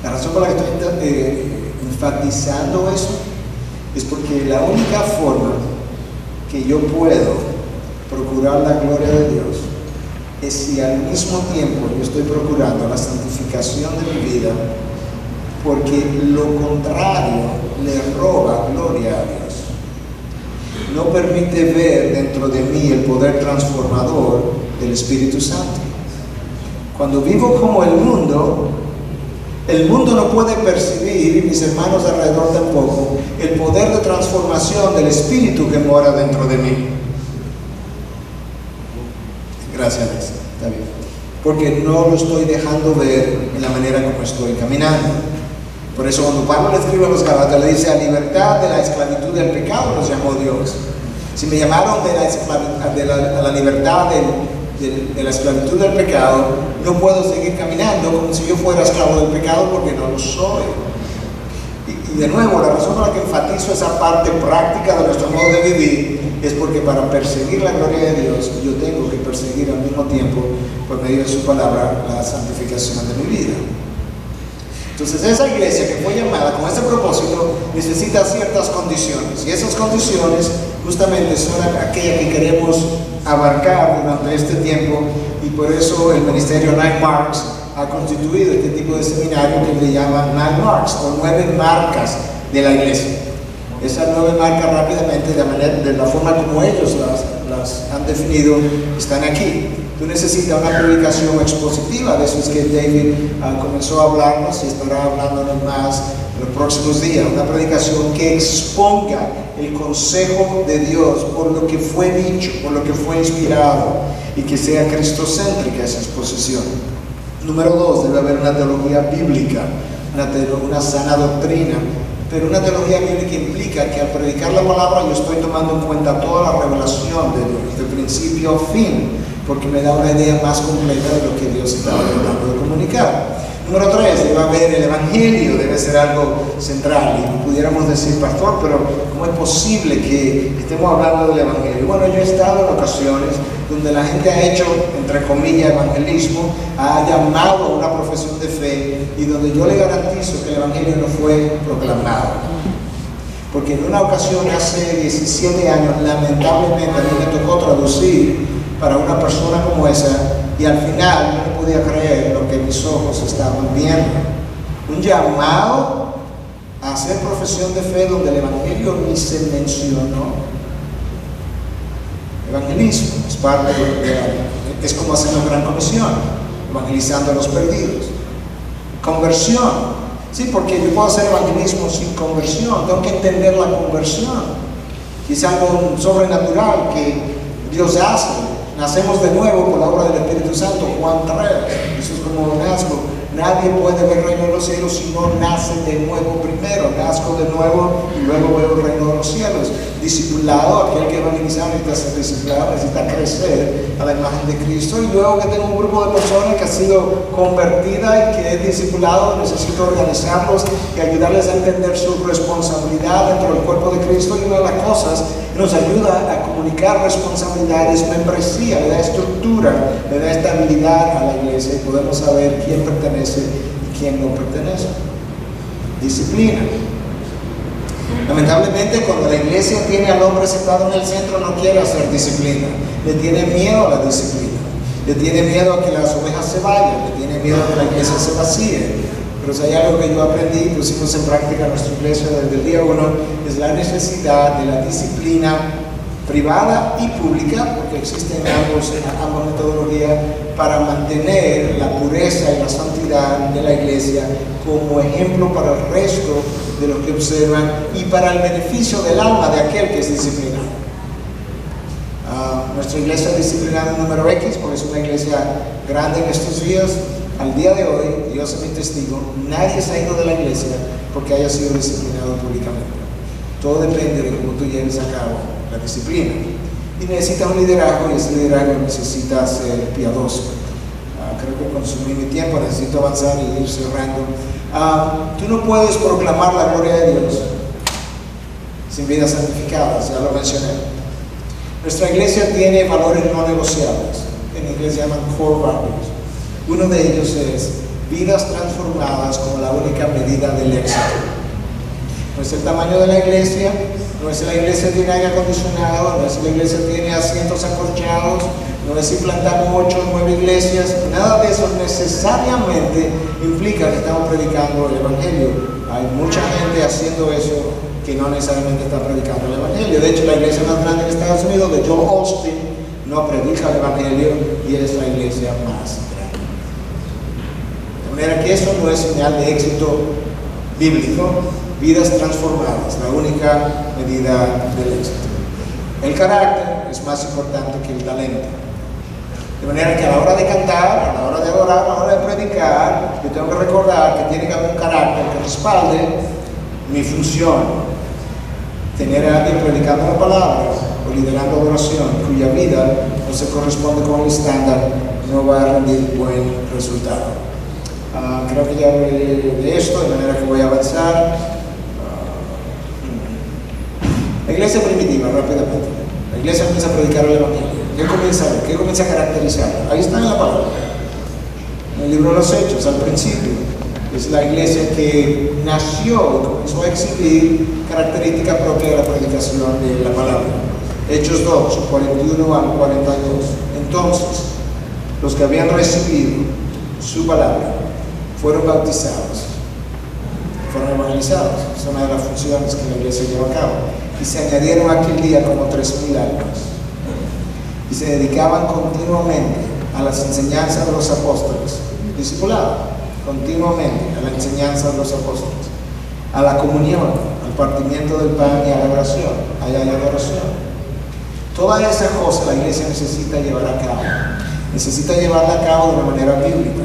La razón por la que estoy enfatizando eso es porque la única forma que yo puedo procurar la gloria de Dios es si al mismo tiempo yo estoy procurando la santificación de mi vida, porque lo contrario le roba gloria a Dios. No permite ver dentro de mí el poder transformador del Espíritu Santo. Cuando vivo como el mundo no puede percibir, y mis hermanos alrededor tampoco, el poder de transformación del Espíritu que mora dentro de mí. Gracias, Alex. Está bien. Porque no lo estoy dejando ver en la manera como estoy caminando. Por eso cuando Pablo le escribe a los Gálatas, le dice: a libertad de la esclavitud del pecado nos llamó Dios. Si me llamaron a la libertad de la esclavitud del pecado, no puedo seguir caminando como si yo fuera esclavo del pecado, porque no lo soy. Y de nuevo, la razón por la que enfatizo esa parte práctica de nuestro modo de vivir es porque para perseguir la gloria de Dios, yo tengo que perseguir al mismo tiempo, por medio de su palabra, la santificación de mi vida. Entonces esa iglesia que fue llamada con este propósito necesita ciertas condiciones, y esas condiciones justamente son aquellas que queremos abarcar durante este tiempo, y por eso el ministerio Nine Marks ha constituido este tipo de seminario que le llaman Nine Marks, o 9 marcas de la iglesia. Esas 9 marcas rápidamente, de la forma como ellos las han definido, están aquí. Tú necesitas una predicación expositiva, de eso es que David comenzó a hablarnos y estará hablándonos más en los próximos días. Una predicación que exponga el consejo de Dios por lo que fue dicho, por lo que fue inspirado, y que sea cristocéntrica esa exposición. Número 2, debe haber una teología bíblica, una sana doctrina. Pero una teología bíblica implica que al predicar la palabra yo estoy tomando en cuenta toda la revelación de Dios, de principio a fin, porque me da una idea más completa de lo que Dios está tratando de comunicar. Número 3, debe haber el evangelio, debe ser algo central. Y pudiéramos decir: pastor, pero ¿cómo es posible que estemos hablando del evangelio? Bueno, yo he estado en ocasiones donde la gente ha hecho, entre comillas, evangelismo, ha llamado a una profesión de fe, y donde yo le garantizo que el evangelio no fue proclamado. Porque en una ocasión, hace 17 años, lamentablemente a mí me tocó traducir para una persona como esa, y al final yo no podía creer lo que mis ojos estaban viendo. Un llamado a hacer profesión de fe donde el evangelio ni se mencionó. Evangelismo es parte es como hacer una gran comisión, evangelizando a los perdidos. Conversión, sí, porque yo puedo hacer evangelismo sin conversión, tengo que entender la conversión, que es algo sobrenatural que Dios hace. Nacemos de nuevo por la obra del Espíritu Santo, Juan 3, eso es como nazco. Nadie puede ver el reino de los cielos si no nace de nuevo primero. Nazco de nuevo y luego veo el reino de los cielos. Discipulado, aquel que evangeliza necesita ser discipulado, necesita crecer a la imagen de Cristo. Y luego que tengo un grupo de personas que ha sido convertida y que es discipulado, necesito organizarlos y ayudarles a entender su responsabilidad dentro del cuerpo de Cristo. Y una de las cosas que nos ayuda a comunicar responsabilidad es membresía, le da estructura, le da estabilidad a la iglesia, y podemos saber quién pertenece y quién no pertenece. Disciplina. Lamentablemente, cuando la iglesia tiene al hombre sentado en el centro, no quiere hacer disciplina. Le tiene miedo a la disciplina. Le tiene miedo a que las ovejas se vayan. Le tiene miedo a que la iglesia se vacíe. Pero si hay algo que yo aprendí y pusimos en práctica en nuestra iglesia desde el día 1, es la necesidad de la disciplina privada y pública, porque existen ambas metodologías para mantener la pureza y la santidad de la iglesia como ejemplo para el resto de los que observan y para el beneficio del alma de aquel que es disciplinado. Nuestra iglesia es disciplinada en número X, porque es una iglesia grande en estos días. Al día de hoy, Dios es mi testigo, nadie se ha ido de la iglesia porque haya sido disciplinado públicamente. Todo depende de cómo tú lleves a cabo la disciplina. Y necesitas un liderazgo, y ese liderazgo necesita ser piadoso. Creo que consumí mi tiempo, necesito avanzar y ir cerrando. Tú no puedes proclamar la gloria de Dios sin vidas santificadas, ya lo mencioné. Nuestra iglesia tiene valores no negociables, en inglés se llaman core values. Uno de ellos es vidas transformadas como la única medida del éxito. No es el tamaño de la iglesia, no es si la iglesia tiene aire acondicionado, no es si la iglesia tiene asientos acolchados, no es si plantamos 8 o 9 iglesias. Nada de eso necesariamente implica que estamos predicando el evangelio. Hay mucha gente haciendo eso que no necesariamente está predicando el evangelio. De hecho, la iglesia más grande en Estados Unidos, de Joel Osteen, no predica el evangelio, y es la iglesia más grande. De manera que eso no es señal de éxito bíblico. Vidas transformadas, la única medida del éxito. El carácter es más importante que el talento. De manera que a la hora de cantar, a la hora de orar, a la hora de predicar, yo tengo que recordar que tiene que haber un carácter que respalde mi función. Tener a alguien predicando la palabra o liderando oración cuya vida no se corresponde con el estándar, no va a rendir buen resultado. Creo que ya hablé de esto, de manera que voy a avanzar. La iglesia primitiva, rápidamente. La iglesia comienza a predicar el evangelio. ¿Qué comienza a caracterizar? Ahí está en la palabra. En el libro de los Hechos, al principio. Es la iglesia que nació y comenzó a exhibir características propias de la predicación de la palabra. Hechos 2, 41 al 42. Entonces, los que habían recibido su palabra fueron bautizados, fueron evangelizados. Es una de las funciones que la iglesia lleva a cabo. Y se añadieron aquel día como 3,000 almas. Y se dedicaban continuamente a las enseñanzas de los apóstoles, discipulado continuamente a la enseñanza de los apóstoles, a la comunión, al partimiento del pan y a la oración. Allá hay adoración. Toda esa cosa la iglesia necesita llevar a cabo. Necesita llevarla a cabo de una manera bíblica.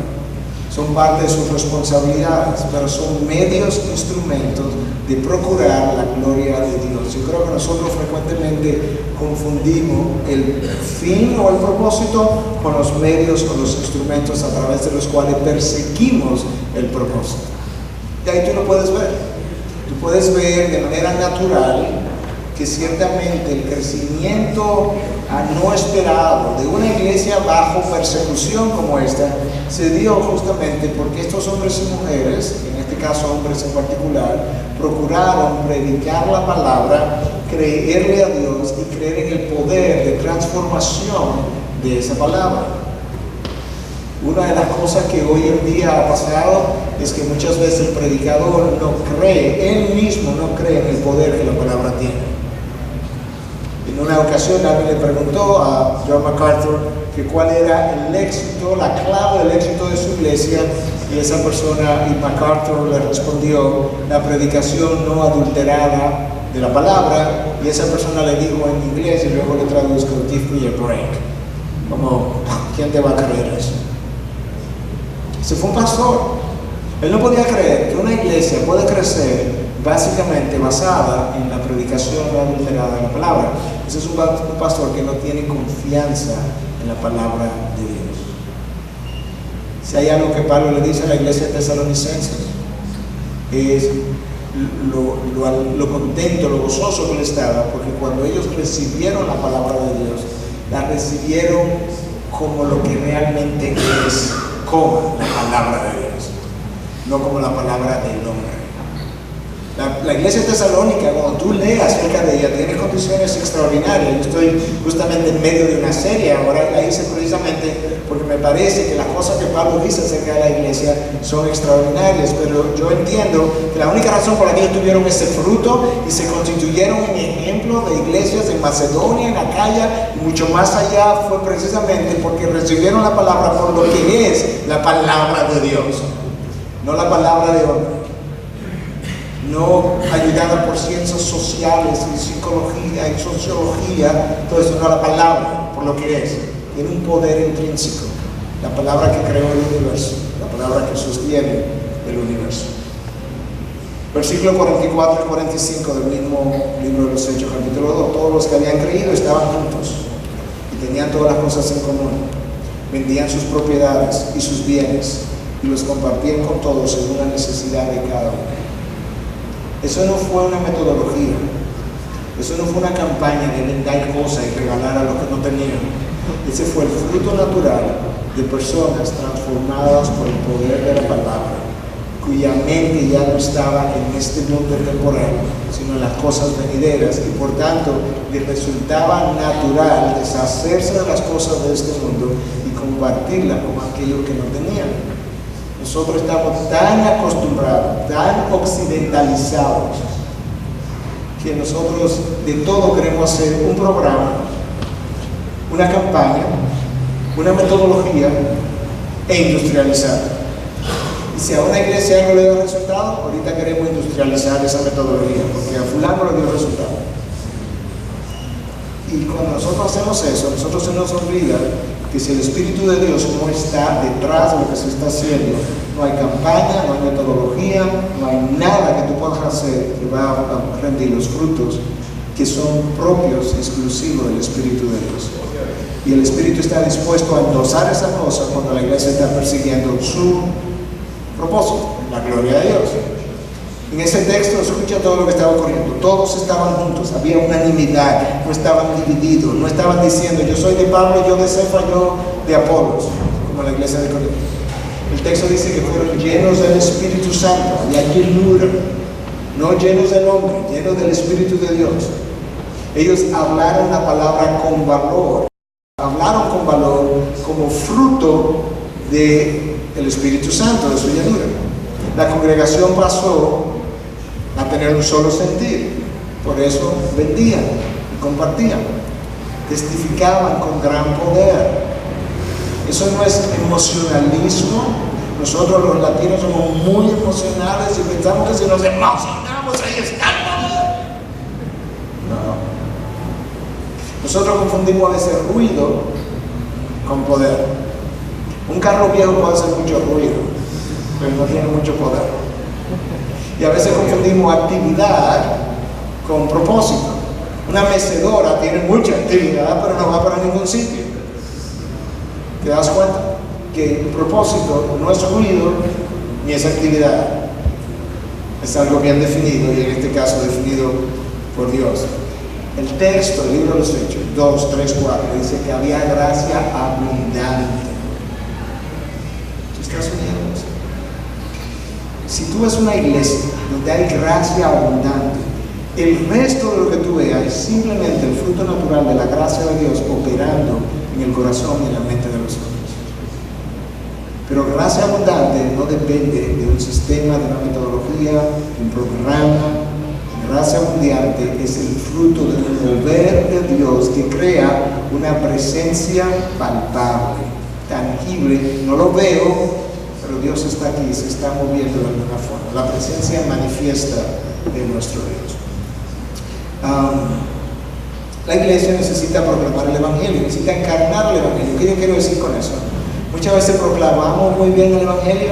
Son parte de sus responsabilidades, pero son medios, instrumentos de procurar la gloria de Dios. Yo creo que nosotros frecuentemente confundimos el fin o el propósito con los medios o los instrumentos a través de los cuales perseguimos el propósito. Y ahí tú lo puedes ver. Tú puedes ver de manera natural que ciertamente el crecimiento no esperado de una iglesia bajo persecución como esta se dio justamente porque estos hombres y mujeres, en este caso hombres en particular, procuraron predicar la palabra, creerle a Dios y creer en el poder de transformación de esa palabra. Una de las cosas que hoy en día ha pasado es que muchas veces el predicador no cree, él mismo no cree en el poder que la palabra tiene. En una ocasión alguien le preguntó a John MacArthur que cuál era el éxito, la clave del éxito de su iglesia, y esa persona, y MacArthur le respondió, la predicación no adulterada de la palabra, y esa persona le dijo en inglés, y luego le traduzco, give me a break. Como, ¿quién te va a creer eso? Ese fue un pastor. Él no podía creer que una iglesia puede crecer básicamente basada en la predicación no adulterada de la palabra. Ese es un pastor que no tiene confianza en la palabra de Dios. Si hay algo que Pablo le dice a la iglesia tesalonicense, es lo contento, lo gozoso que él estaba, porque cuando ellos recibieron la palabra de Dios, la recibieron como lo que realmente es, como la palabra de Dios, no como la palabra del hombre. La iglesia tesalónica, cuando tú lees acerca de ella, tiene condiciones extraordinarias. Yo estoy justamente en medio de una serie, ahora la hice precisamente porque me parece que las cosas que Pablo dice acerca de la iglesia son extraordinarias, pero yo entiendo que la única razón por la que ellos tuvieron ese fruto y se constituyeron en ejemplo de iglesias en Macedonia, en Acaya y mucho más allá fue precisamente porque recibieron la palabra por lo que es la palabra de Dios, no la palabra de hombre. No ayudada por ciencias sociales y psicología y sociología, todo eso, no, la palabra, por lo que es. Tiene un poder intrínseco. La palabra que creó el universo, la palabra que sostiene el universo. Versículo 44 y 45 del mismo libro de los Hechos, capítulo 2. Todos los que habían creído estaban juntos y tenían todas las cosas en común. Vendían sus propiedades y sus bienes y los compartían con todos según la necesidad de cada uno. Eso no fue una metodología, eso no fue una campaña de vender cosas y regalar a los que no tenían. Ese fue el fruto natural de personas transformadas por el poder de la palabra, cuya mente ya no estaba en este mundo temporal, sino en las cosas venideras, y por tanto les resultaba natural deshacerse de las cosas de este mundo y compartirlas con aquellos que no tenían. Nosotros estamos tan acostumbrados, tan occidentalizados, que nosotros de todo queremos hacer un programa, una campaña, una metodología e industrializar. Y si a una iglesia no le da resultado, ahorita queremos industrializar esa metodología, porque a fulano le dio resultado. Y cuando nosotros hacemos eso, nosotros se nos olvida que si el Espíritu de Dios no está detrás de lo que se está haciendo, no hay campaña, no hay metodología, no hay nada que tú puedas hacer que va a rendir los frutos que son propios, exclusivos del Espíritu de Dios. Y el Espíritu está dispuesto a endosar esa cosa cuando la iglesia está persiguiendo su propósito, la gloria de Dios. En ese texto escucha todo lo que estaba ocurriendo. Todos estaban juntos, había unanimidad, no estaban divididos, no estaban diciendo yo soy de Pablo, yo de Cefa, yo de Apolos, como la iglesia de Corinto. El texto dice que fueron llenos del Espíritu Santo, había llenura, no llenos del hombre, llenos del Espíritu de Dios. Ellos hablaron la palabra con valor, hablaron con valor como fruto del Espíritu Santo, de su llenura. La congregación pasó a tener un solo sentir, por eso vendían y compartían, testificaban con gran poder. Eso no es emocionalismo. Nosotros los latinos somos muy emocionales y pensamos que si nos emocionamos ahí está el poder. No. Nosotros confundimos a veces ruido con poder. Un carro viejo puede hacer mucho ruido, pero no tiene mucho poder. Y a veces confundimos actividad con propósito. Una mecedora tiene mucha actividad, pero no va para ningún sitio. ¿Te das cuenta? Que el propósito no es ruido ni es actividad. Es algo bien definido y en este caso definido por Dios. El texto, el libro de los Hechos, 2, 3, 4, dice que había gracia abundante. ¿Tú estás oyendo eso? Si tú ves una iglesia donde hay gracia abundante, el resto de lo que tú veas es simplemente el fruto natural de la gracia de Dios operando en el corazón y en la mente de los hombres. Pero gracia abundante no depende de un sistema, de una metodología, de un programa. Gracia abundante es el fruto del mover de Dios que crea una presencia palpable, tangible. No lo veo, pero Dios está aquí, se está moviendo de alguna forma. La presencia manifiesta de nuestro Dios. La iglesia necesita proclamar el Evangelio, necesita encarnar el Evangelio. ¿Qué yo quiero decir con eso? Muchas veces proclamamos muy bien el Evangelio,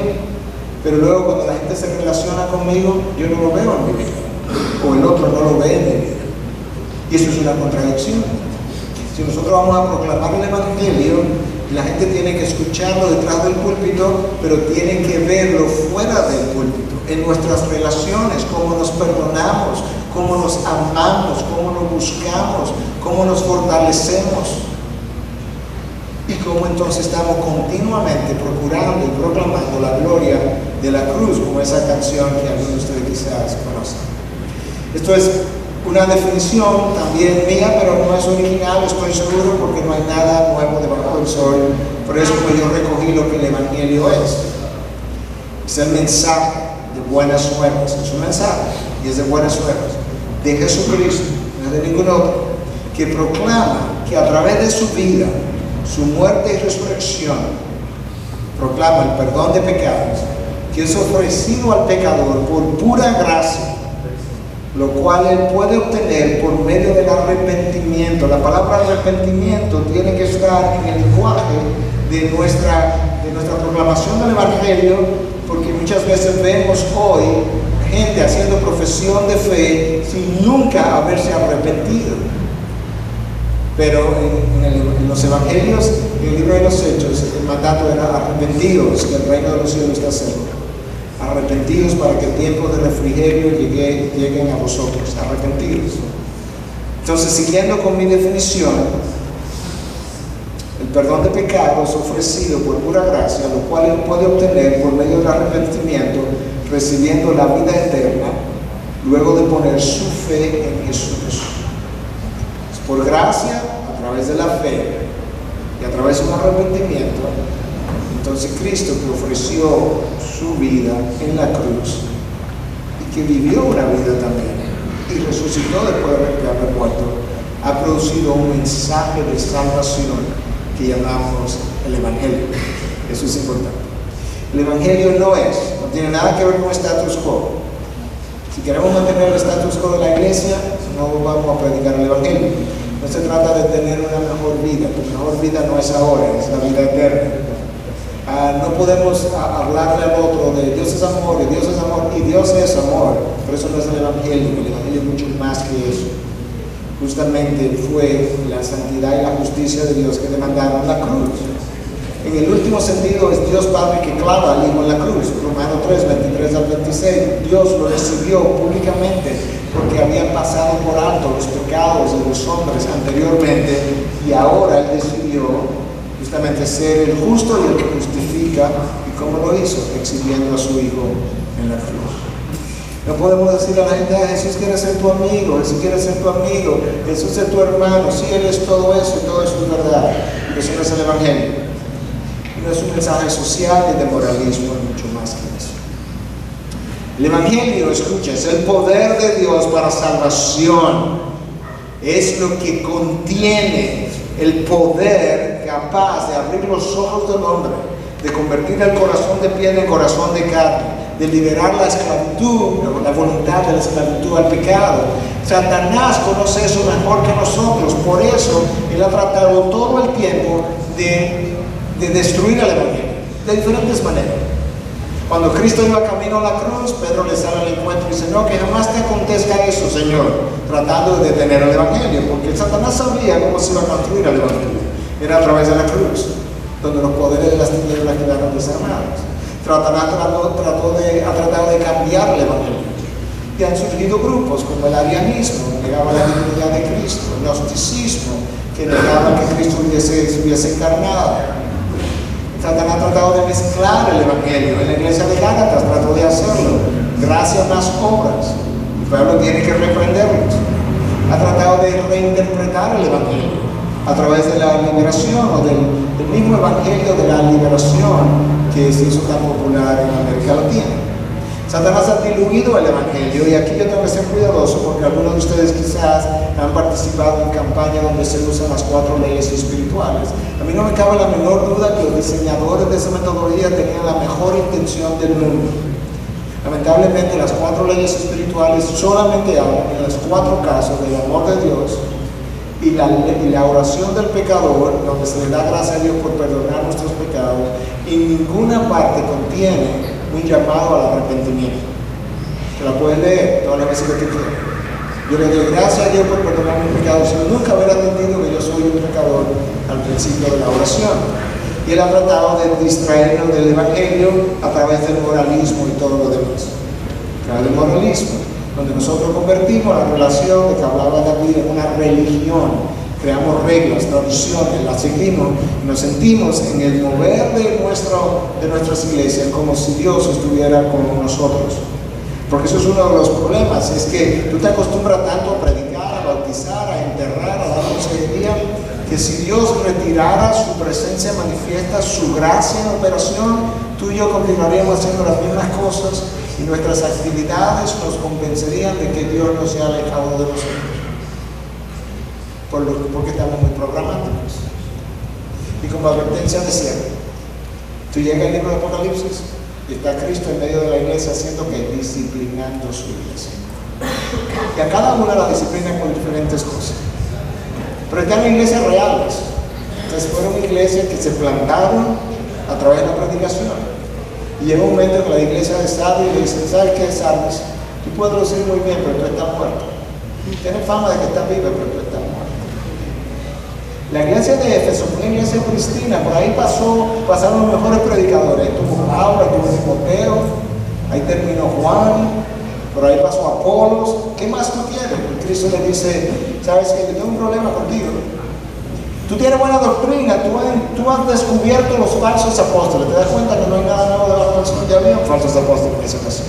pero luego cuando la gente se relaciona conmigo, yo no lo veo en mi vida, o el otro no lo ve en mi vida. Y eso es una contradicción. Si nosotros vamos a proclamar el Evangelio, la gente tiene que escucharlo detrás del púlpito, pero tiene que verlo fuera del púlpito, en nuestras relaciones, cómo nos perdonamos, cómo nos amamos, cómo nos buscamos, cómo nos fortalecemos. Y cómo entonces estamos continuamente procurando y proclamando la gloria de la cruz, como esa canción que algunos de ustedes quizás conocen. Esto es una definición también mía, pero no es original, estoy seguro, porque no hay nada nuevo debajo del sol. Por eso pues yo recogí lo que el Evangelio es. Es el mensaje de buenas nuevas, es un mensaje y es de buenas nuevas de Jesucristo, no es de ningún otro, que proclama que a través de su vida, su muerte y resurrección, proclama el perdón de pecados, que es ofrecido al pecador por pura gracia, lo cual él puede obtener por medio del arrepentimiento. La palabra arrepentimiento tiene que estar en el lenguaje de nuestra proclamación del Evangelio, porque muchas veces vemos hoy gente haciendo profesión de fe sin nunca haberse arrepentido. Pero en los evangelios, en el libro de los Hechos, el mandato era arrepentidos, que el reino de los cielos está cerca. Arrepentidos para que el tiempo de refrigerio lleguen a vosotros, arrepentidos. Entonces, siguiendo con mi definición, el perdón de pecados ofrecido por pura gracia, lo cual él puede obtener por medio del arrepentimiento, recibiendo la vida eterna, luego de poner su fe en Jesús. Por gracia, a través de la fe y a través de un arrepentimiento, entonces Cristo, que ofreció su vida en la cruz y que vivió una vida también y resucitó después de haber muerto, ha producido un mensaje de salvación que llamamos el Evangelio. Eso es importante. El Evangelio no tiene nada que ver con status quo. Si queremos mantener el status quo de la iglesia, no vamos a predicar el Evangelio. No se trata de tener una mejor vida. Tu mejor vida no es ahora, es la vida eterna. No podemos hablarle al otro de Dios es amor y Dios es amor y Dios es amor, pero eso no es el Evangelio. El Evangelio es mucho más que eso. Justamente fue la santidad y la justicia de Dios que demandaron la cruz. En el último sentido es Dios Padre que clava al Hijo en la cruz. Romanos 3, 23 al 26. Dios lo recibió públicamente porque habían pasado por alto los pecados de los hombres anteriormente y ahora Él decidió justamente ser el justo y el que justifica. ¿Y cómo lo hizo? Exhibiendo a su Hijo en la cruz. No podemos decir a la gente, Jesús quiere ser tu amigo, Jesús quiere ser tu amigo, Jesús es tu hermano, sí, Él es todo eso y todo eso es verdad. Eso no es el Evangelio. No es un mensaje social y de moralismo, es mucho más que eso. El Evangelio, escucha, es el poder de Dios para salvación. Es lo que contiene el poder capaz de abrir los ojos del hombre, de convertir el corazón de piedra en corazón de carne, de liberar la esclavitud, la voluntad de la esclavitud al pecado. Satanás conoce eso mejor que nosotros, por eso Él ha tratado todo el tiempo de destruir el Evangelio, de diferentes maneras. Cuando Cristo iba camino a la cruz, Pedro le sale al encuentro y dice, no, que jamás te acontezca eso, Señor, tratando de detener el Evangelio, porque Satanás sabía cómo se iba a construir el Evangelio. Era a través de la cruz, donde los poderes de las tinieblas quedaron desarmados. Satanás ha tratado de cambiar el Evangelio. Y han surgido grupos como el arianismo, que negaba la divinidad de Cristo, el gnosticismo, que negaba que Cristo hubiese encarnado. Satanás ha tratado de mezclar el Evangelio. En la iglesia de Gálatas trató de hacerlo. Gracias a las obras. Y Pablo tiene que reprenderlos. Ha tratado de reinterpretar el Evangelio a través de la liberación o del mismo Evangelio de la liberación que se hizo tan popular en América Latina. Satanás ha diluido el Evangelio y aquí yo tengo que ser cuidadoso porque algunos de ustedes quizás han participado en campañas donde se usan las 4 leyes espirituales. A mí no me cabe la menor duda que los diseñadores de esa metodología tenían la mejor intención del mundo. Lamentablemente las 4 leyes espirituales solamente hablan en los 4 casos del amor de Dios y la oración del pecador, donde se le da gracia a Dios por perdonar nuestros pecados, y en ninguna parte contiene un llamado al arrepentimiento. Te la puedes leer todas las veces que tú quieras. Yo le doy gracias a Dios por perdonar mis pecados sin nunca haber entendido que yo soy un pecador al principio de la oración. Y Él ha tratado de distraernos del Evangelio a través del moralismo y todo lo demás. A través del moralismo, donde nosotros convertimos la relación de que hablaba David en una religión. Creamos reglas, tradiciones, las seguimos y nos sentimos en el mover de nuestras iglesias como si Dios estuviera con nosotros. Porque eso es uno de los problemas, es que tú te acostumbras tanto a predicar, a bautizar, a enterrar, a dar consejería, que si Dios retirara su presencia manifiesta, su gracia en operación, tú y yo continuaríamos haciendo las mismas cosas y nuestras actividades nos convencerían de que Dios no se ha alejado de nosotros. Porque estamos muy programáticos. Y como advertencia decía, tú llegas al libro de Apocalipsis y está Cristo en medio de la iglesia haciendo que disciplinando su iglesia. Y a cada una la disciplina con diferentes cosas. Pero están iglesias reales. Entonces fueron iglesias que se plantaron a través de la predicación. Y llega un momento que la iglesia de Sardes y le dicen, ¿sabes qué, Sardes? Tú puedes lucir muy bien, pero tú estás muerto. Tienes fama de que estás viva, pero tú estás muerto. La iglesia de Éfeso fue una iglesia pristina, por ahí pasaron los mejores predicadores. Ahí tuvo Pablo, ahí tuvo Timoteo, ahí terminó Juan, por ahí pasó Apolos. ¿Qué más tú quieres? Y Cristo le dice, ¿sabes qué? Yo tengo un problema contigo. Tú tienes buena doctrina, tú has descubierto los falsos apóstoles. ¿Te das cuenta que no hay nada nuevo debajo del sol? Ya había falsos apóstoles en esa ocasión.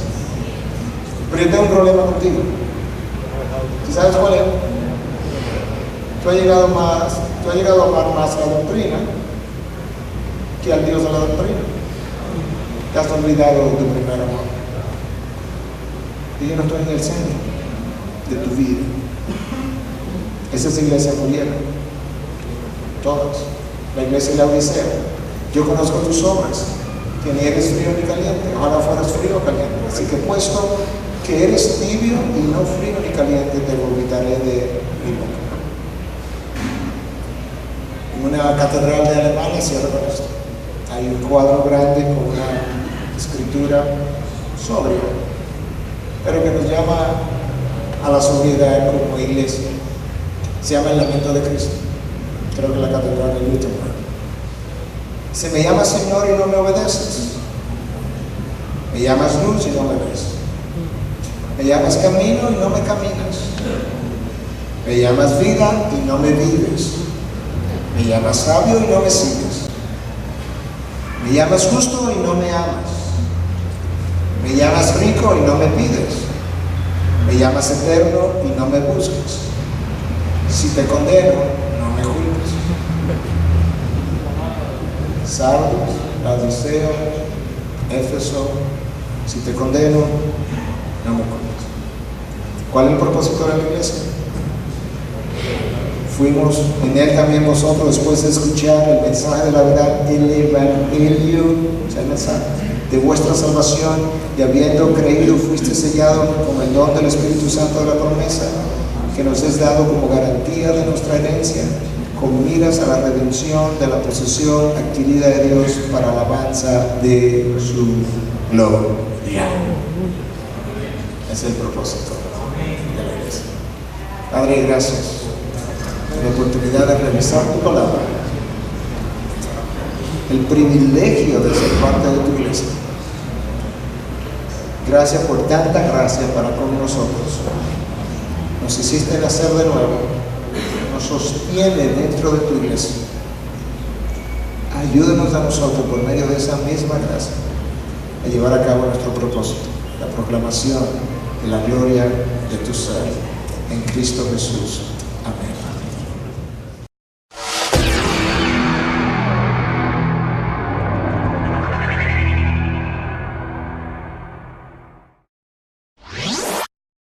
Pero yo tengo un problema contigo. ¿Sabes cuál es? Tú has llegado a amar más la doctrina que al Dios de la doctrina. Te has olvidado de tu primer amor. Y yo no estoy en el centro de tu vida. Esas iglesias murieron. Todas. La iglesia de la Odisea. Yo conozco tus obras, que ni eres frío ni caliente. Ojalá fueras frío o caliente. Así que puesto que eres tibio y no frío ni caliente, te vomitaré de mi boca. una catedral de Alemania, cierro con esto. Hay un cuadro grande con una escritura sobria, pero que nos llama a la sobriedad como iglesia. Se llama El Lamento de Cristo. Creo que la catedral de Wittenberg. Se me llama Señor y no me obedeces. Me llamas luz y no me ves. Me llamas camino y no me caminas. Me llamas vida y no me vives. Me llamas sabio y no me sigues. Me llamas justo y no me amas. Me llamas rico y no me pides. Me llamas eterno y no me buscas. Si te condeno, no me juzgues. Sardos, Laodicea, Éfeso, si te condeno, no me juzgues. ¿Cuál es el propósito de la iglesia? Fuimos en él también vosotros, después de escuchar el mensaje de la verdad, el evangelio, o sea, el mensaje de vuestra salvación, y habiendo creído, fuiste sellado con el don del Espíritu Santo de la promesa, que nos es dado como garantía de nuestra herencia, con miras a la redención de la posesión adquirida de Dios para alabanza de su gloria. Ese es el propósito de la iglesia. Padre, gracias por la oportunidad de revisar tu palabra, el privilegio de ser parte de tu iglesia. Gracias por tanta gracia para con nosotros. Nos hiciste nacer de nuevo, nos sostiene dentro de tu iglesia. Ayúdanos a nosotros, por medio de esa misma gracia, a llevar a cabo nuestro propósito, la proclamación de la gloria de tu ser en Cristo Jesús.